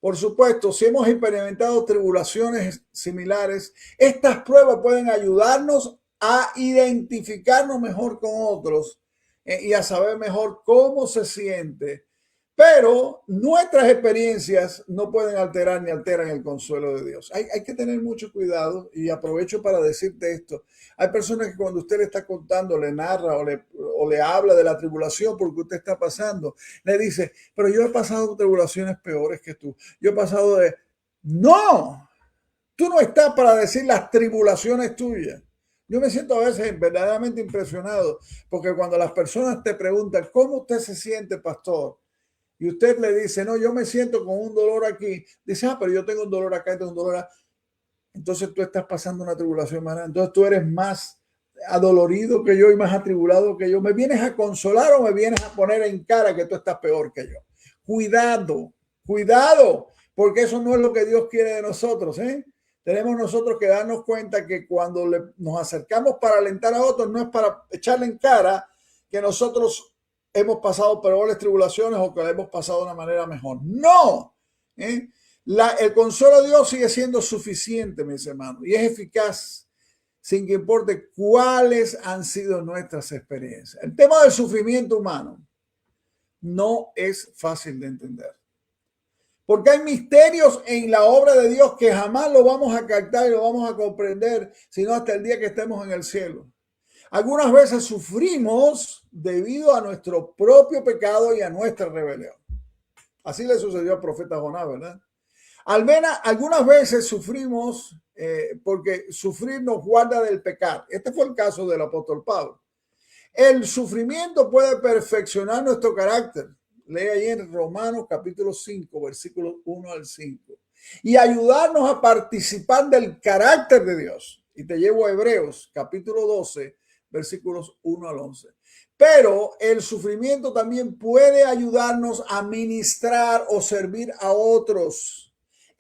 S2: Por supuesto, si hemos experimentado tribulaciones similares, estas pruebas pueden ayudarnos a identificarnos mejor con otros y a saber mejor cómo se siente. Pero nuestras experiencias no pueden alterar ni alteran el consuelo de Dios. Hay que tener mucho cuidado y aprovecho para decirte esto. Hay personas que cuando usted le está contando, le narra o le habla de la tribulación porque usted está pasando, le dice, pero yo he pasado tribulaciones peores que tú. Yo he pasado de... No, tú no estás para decir las tribulaciones tuyas. Yo me siento a veces verdaderamente impresionado, porque cuando las personas te preguntan, ¿cómo usted se siente, pastor? Y usted le dice, no, yo me siento con un dolor aquí. Dice, pero yo tengo un dolor acá y tengo un dolor acá. Entonces tú estás pasando una tribulación más grande. Entonces tú eres más adolorido que yo y más atribulado que yo. ¿Me vienes a consolar o me vienes a poner en cara que tú estás peor que yo? Cuidado, cuidado, porque eso no es lo que Dios quiere de nosotros, ¿eh? Tenemos nosotros que darnos cuenta que cuando nos acercamos para alentar a otros, no es para echarle en cara que nosotros hemos pasado peores tribulaciones o que la hemos pasado de una manera mejor. No, ¿eh? El consuelo de Dios sigue siendo suficiente, mis hermanos, y es eficaz sin que importe cuáles han sido nuestras experiencias. El tema del sufrimiento humano no es fácil de entender, porque hay misterios en la obra de Dios que jamás lo vamos a captar y lo vamos a comprender, sino hasta el día que estemos en el cielo. Algunas veces sufrimos debido a nuestro propio pecado y a nuestra rebelión. Así le sucedió al profeta Jonás, ¿verdad? Algunas veces sufrimos porque sufrir nos guarda del pecar. Este fue el caso del apóstol Pablo. El sufrimiento puede perfeccionar nuestro carácter. Lee ahí en Romanos capítulo 5, versículos 1 al 5. Y ayudarnos a participar del carácter de Dios. Y te llevo a Hebreos capítulo 12, versículos 1 al 11. Pero el sufrimiento también puede ayudarnos a ministrar o servir a otros.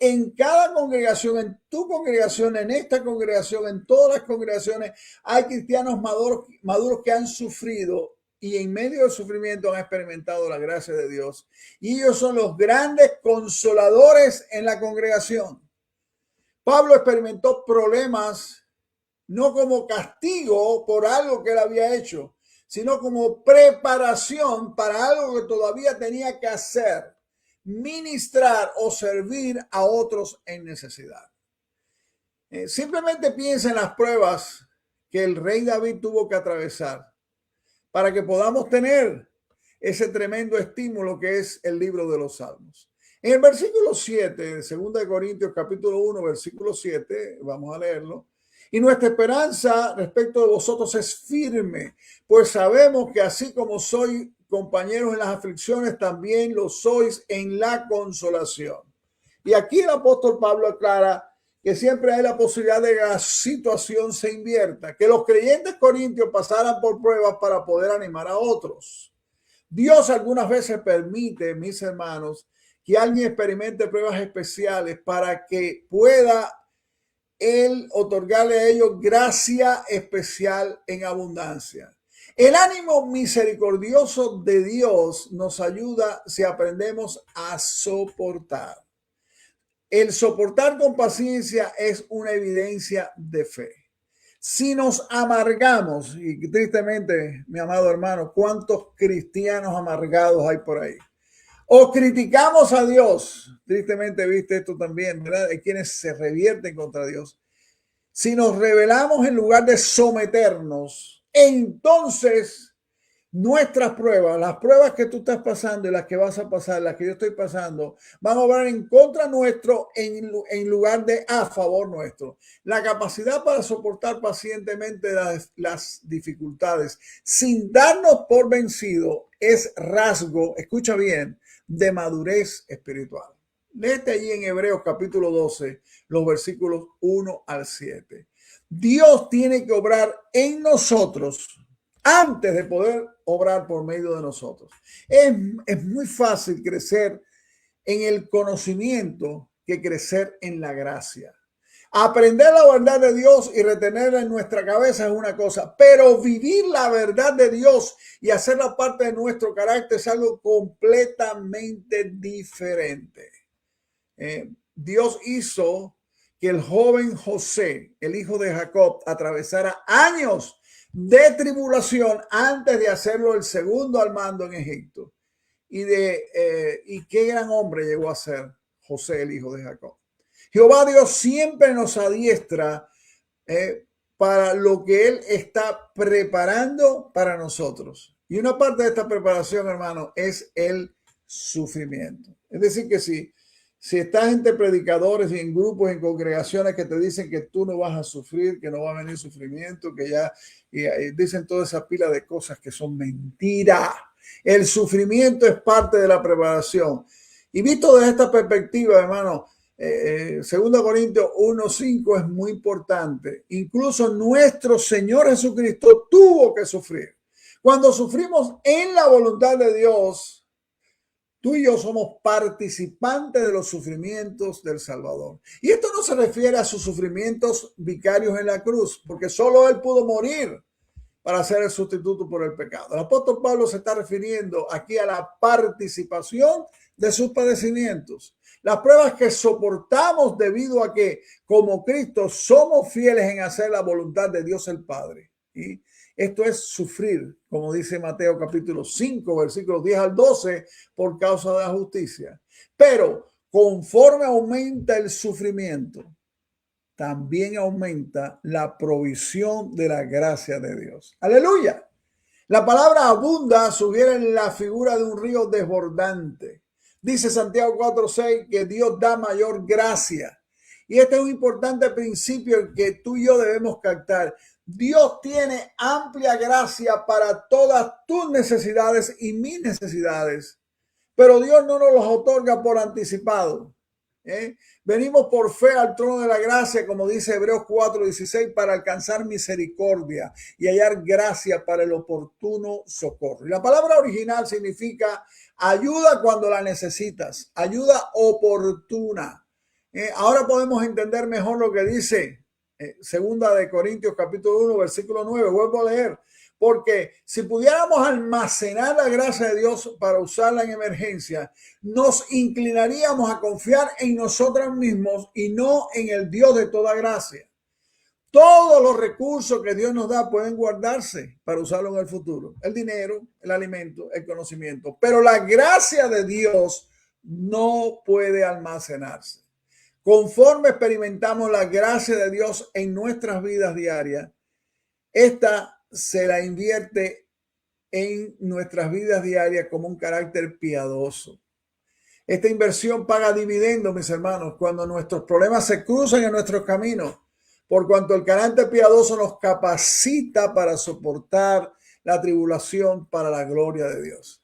S2: En cada congregación, en tu congregación, en esta congregación, en todas las congregaciones, hay cristianos maduros que han sufrido y en medio del sufrimiento han experimentado la gracia de Dios. Y ellos son los grandes consoladores en la congregación. Pablo experimentó problemas no como castigo por algo que él había hecho, sino como preparación para algo que todavía tenía que hacer. Ministrar o servir a otros en necesidad. Simplemente piensa en las pruebas que el rey David tuvo que atravesar para que podamos tener ese tremendo estímulo que es el libro de los Salmos. En el versículo 7 de 2 Corintios capítulo 1, versículo 7, vamos a leerlo. Y nuestra esperanza respecto de vosotros es firme, pues sabemos que así como soy compañeros en las aflicciones, también lo sois en la consolación. Y aquí el apóstol Pablo aclara que siempre hay la posibilidad de que la situación se invierta, que los creyentes corintios pasaran por pruebas para poder animar a otros. Dios algunas veces permite, mis hermanos, que alguien experimente pruebas especiales para que pueda Él otorgarle a ellos gracia especial en abundancia. El ánimo misericordioso de Dios nos ayuda si aprendemos a soportar. El soportar con paciencia es una evidencia de fe. Si nos amargamos, y tristemente, mi amado hermano, ¿cuántos cristianos amargados hay por ahí? O criticamos a Dios, tristemente viste esto también, ¿verdad? Hay quienes se revierten contra Dios. Si nos rebelamos en lugar de someternos, entonces nuestras pruebas, las pruebas que tú estás pasando y las que vas a pasar, las que yo estoy pasando, van a obrar en contra nuestro en lugar de a favor nuestro. La capacidad para soportar pacientemente las dificultades sin darnos por vencido es rasgo, escucha bien, de madurez espiritual. Léete allí en Hebreos capítulo 12, los versículos 1 al 7. Dios tiene que obrar en nosotros antes de poder obrar por medio de nosotros. Es muy fácil crecer en el conocimiento que crecer en la gracia. Aprender la verdad de Dios y retenerla en nuestra cabeza es una cosa, pero vivir la verdad de Dios y hacerla parte de nuestro carácter es algo completamente diferente. Dios hizo que el joven José, el hijo de Jacob, atravesara años de tribulación antes de hacerlo el segundo al mando en Egipto. Y qué gran hombre llegó a ser José, el hijo de Jacob. Jehová Dios siempre nos adiestra para lo que Él está preparando para nosotros. Y una parte de esta preparación, hermano, es el sufrimiento. Es decir, que si Si estás entre predicadores y en grupos, en congregaciones que te dicen que tú no vas a sufrir, que no va a venir sufrimiento, que ya y dicen toda esa pila de cosas que son mentira. El sufrimiento es parte de la preparación. Y visto desde esta perspectiva, hermano, 2 Corintios 1:5 es muy importante. Incluso nuestro Señor Jesucristo tuvo que sufrir. Cuando sufrimos en la voluntad de Dios, tú y yo somos participantes de los sufrimientos del Salvador. Y esto no se refiere a sus sufrimientos vicarios en la cruz, porque solo Él pudo morir para ser el sustituto por el pecado. El apóstol Pablo se está refiriendo aquí a la participación de sus padecimientos. Las pruebas que soportamos debido a que, como Cristo, somos fieles en hacer la voluntad de Dios el Padre. ¿Sí? Esto es sufrir, como dice Mateo capítulo 5, versículos 10 al 12, por causa de la justicia. Pero conforme aumenta el sufrimiento, también aumenta la provisión de la gracia de Dios. ¡Aleluya! La palabra abunda sugiere en la figura de un río desbordante. Dice Santiago 4:6 que Dios da mayor gracia. Y este es un importante principio que tú y yo debemos captar. Dios tiene amplia gracia para todas tus necesidades y mis necesidades, pero Dios no nos los otorga por anticipado. Venimos por fe al trono de la gracia, como dice Hebreos 4:16, para alcanzar misericordia y hallar gracia para el oportuno socorro. Y la palabra original significa ayuda cuando la necesitas, ayuda oportuna. Ahora podemos entender mejor lo que dice 2 Corintios capítulo 1, versículo 9. Vuelvo a leer. Porque si pudiéramos almacenar la gracia de Dios para usarla en emergencia, nos inclinaríamos a confiar en nosotros mismos y no en el Dios de toda gracia. Todos los recursos que Dios nos da pueden guardarse para usarlo en el futuro. El dinero, el alimento, el conocimiento. Pero la gracia de Dios no puede almacenarse. Conforme experimentamos la gracia de Dios en nuestras vidas diarias, esta se la invierte en nuestras vidas diarias como un carácter piadoso. Esta inversión paga dividendos, mis hermanos, cuando nuestros problemas se cruzan en nuestros caminos, por cuanto el carácter piadoso nos capacita para soportar la tribulación para la gloria de Dios.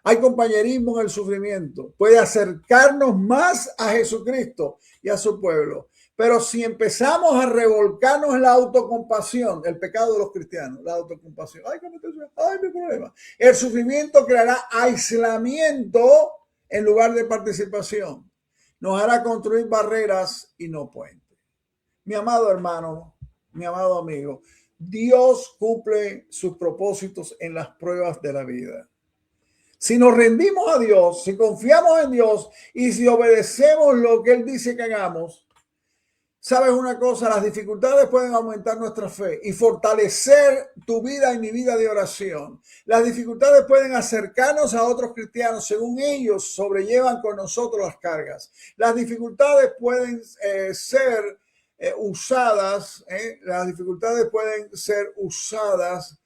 S2: Hay compañerismo en el sufrimiento. Puede acercarnos más a Jesucristo y a su pueblo. Pero si empezamos a revolcarnos en la autocompasión, el pecado de los cristianos, la autocompasión, mi problema. El sufrimiento creará aislamiento en lugar de participación. Nos hará construir barreras y no puentes. Mi amado hermano, mi amado amigo, Dios cumple sus propósitos en las pruebas de la vida. Si nos rendimos a Dios, si confiamos en Dios y si obedecemos lo que Él dice que hagamos, ¿sabes una cosa? Las dificultades pueden aumentar nuestra fe y fortalecer tu vida y mi vida de oración. Las dificultades pueden acercarnos a otros cristianos según ellos sobrellevan con nosotros las cargas. Las dificultades pueden ser usadas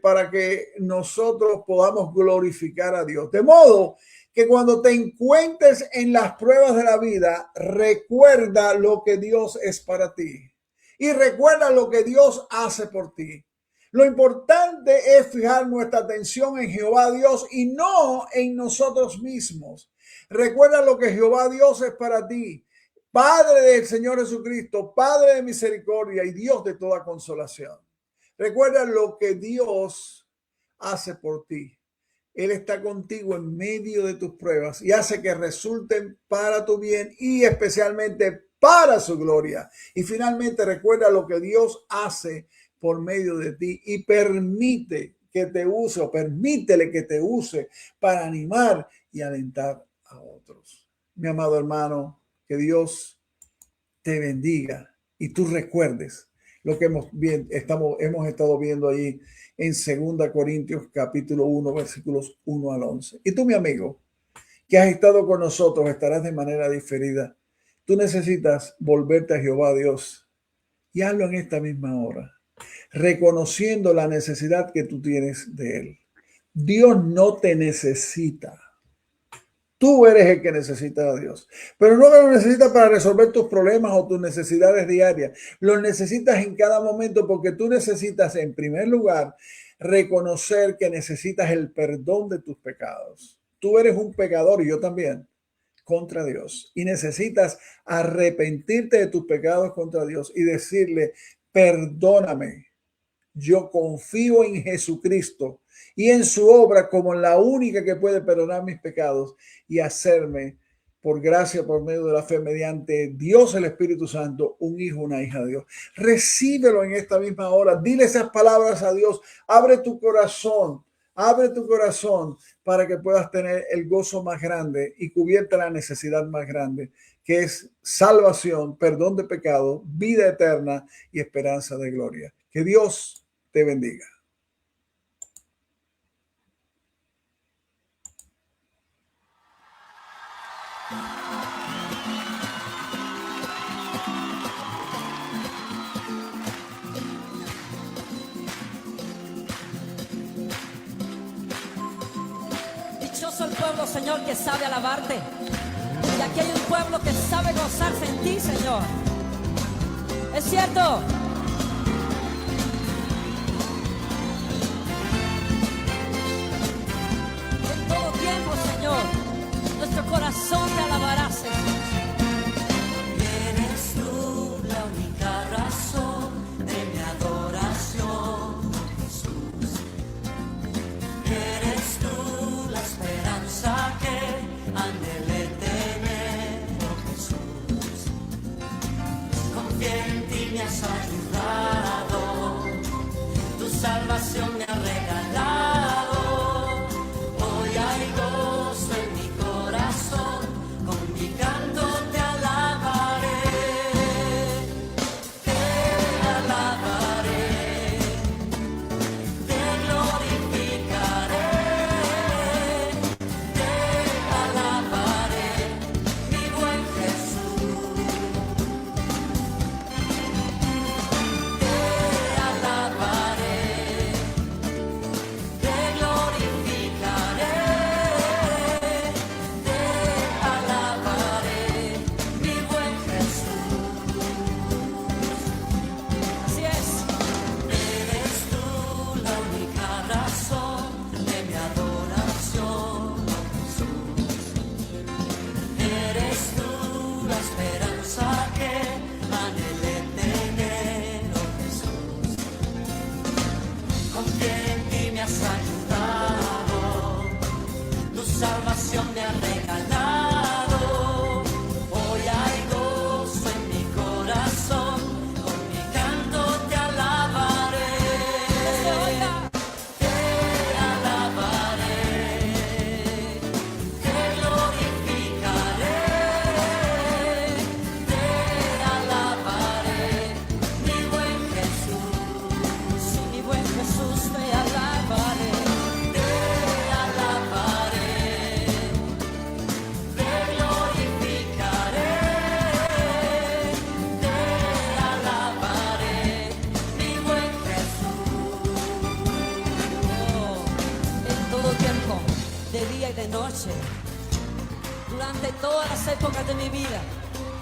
S2: para que nosotros podamos glorificar a Dios. De modo que cuando te encuentres en las pruebas de la vida, recuerda lo que Dios es para ti y recuerda lo que Dios hace por ti. Lo importante es fijar nuestra atención en Jehová Dios y no en nosotros mismos. Recuerda lo que Jehová Dios es para ti. Padre del Señor Jesucristo, Padre de misericordia y Dios de toda consolación. Recuerda lo que Dios hace por ti. Él está contigo en medio de tus pruebas y hace que resulten para tu bien y especialmente para su gloria. Y finalmente recuerda lo que Dios hace por medio de ti y permite que te use o permítele que te use para animar y alentar a otros. Mi amado hermano, que Dios te bendiga y tú recuerdes lo que hemos estado viendo ahí en 2 Corintios capítulo 1, versículos 1 al 11. Y tú, mi amigo, que has estado con nosotros, estarás de manera diferida. Tú necesitas volverte a Jehová Dios y hazlo en esta misma hora, reconociendo la necesidad que tú tienes de Él. Dios no te necesita. Tú eres el que necesita a Dios, pero no lo necesitas para resolver tus problemas o tus necesidades diarias. Lo necesitas en cada momento porque tú necesitas, en primer lugar, reconocer que necesitas el perdón de tus pecados. Tú eres un pecador y yo también contra Dios y necesitas arrepentirte de tus pecados contra Dios y decirle, perdóname. Yo confío en Jesucristo y en su obra como la única que puede perdonar mis pecados y hacerme, por gracia, por medio de la fe, mediante Dios el Espíritu Santo, un hijo, una hija de Dios. Recíbelo en esta misma hora. Dile esas palabras a Dios. Abre tu corazón para que puedas tener el gozo más grande y cubierta la necesidad más grande, que es salvación, perdón de pecado, vida eterna y esperanza de gloria. Que Dios te bendiga.
S4: Dichoso el pueblo, Señor, que sabe alabarte. Y aquí hay un pueblo que sabe gozarse en ti, Señor. Es cierto. Nuestro corazón te alabará, Señor.
S3: Eres tú la única razón de mi adoración, Jesús. Eres tú la esperanza que anhelé tener, oh Jesús. Confié en ti, me has ayudado, tu salvación me ha regalado. Salvación me ha regalado, hoy hay gozo en mi corazón, con mi canto te alabaré, te alabaré, te glorificaré, te alabaré, mi buen Jesús,
S4: Mi buen Jesús, te alabaré. De día y de noche, durante todas las épocas de mi vida,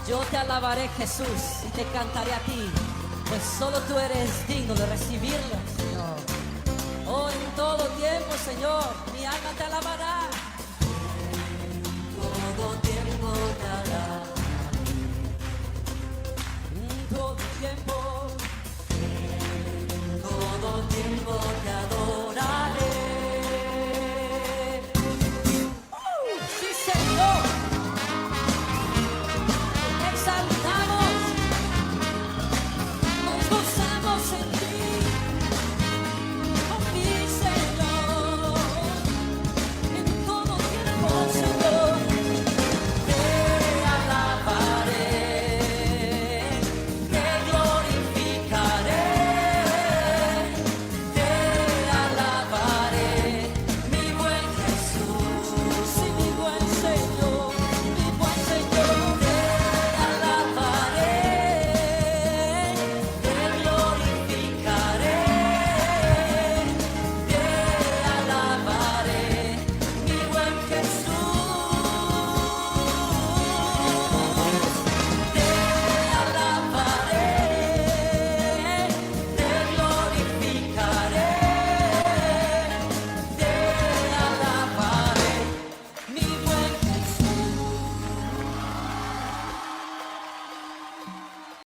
S4: yo te alabaré, Jesús, y te cantaré a ti, pues solo tú eres digno de recibirlo, Señor. Oh, en todo tiempo, Señor, mi alma te alabará.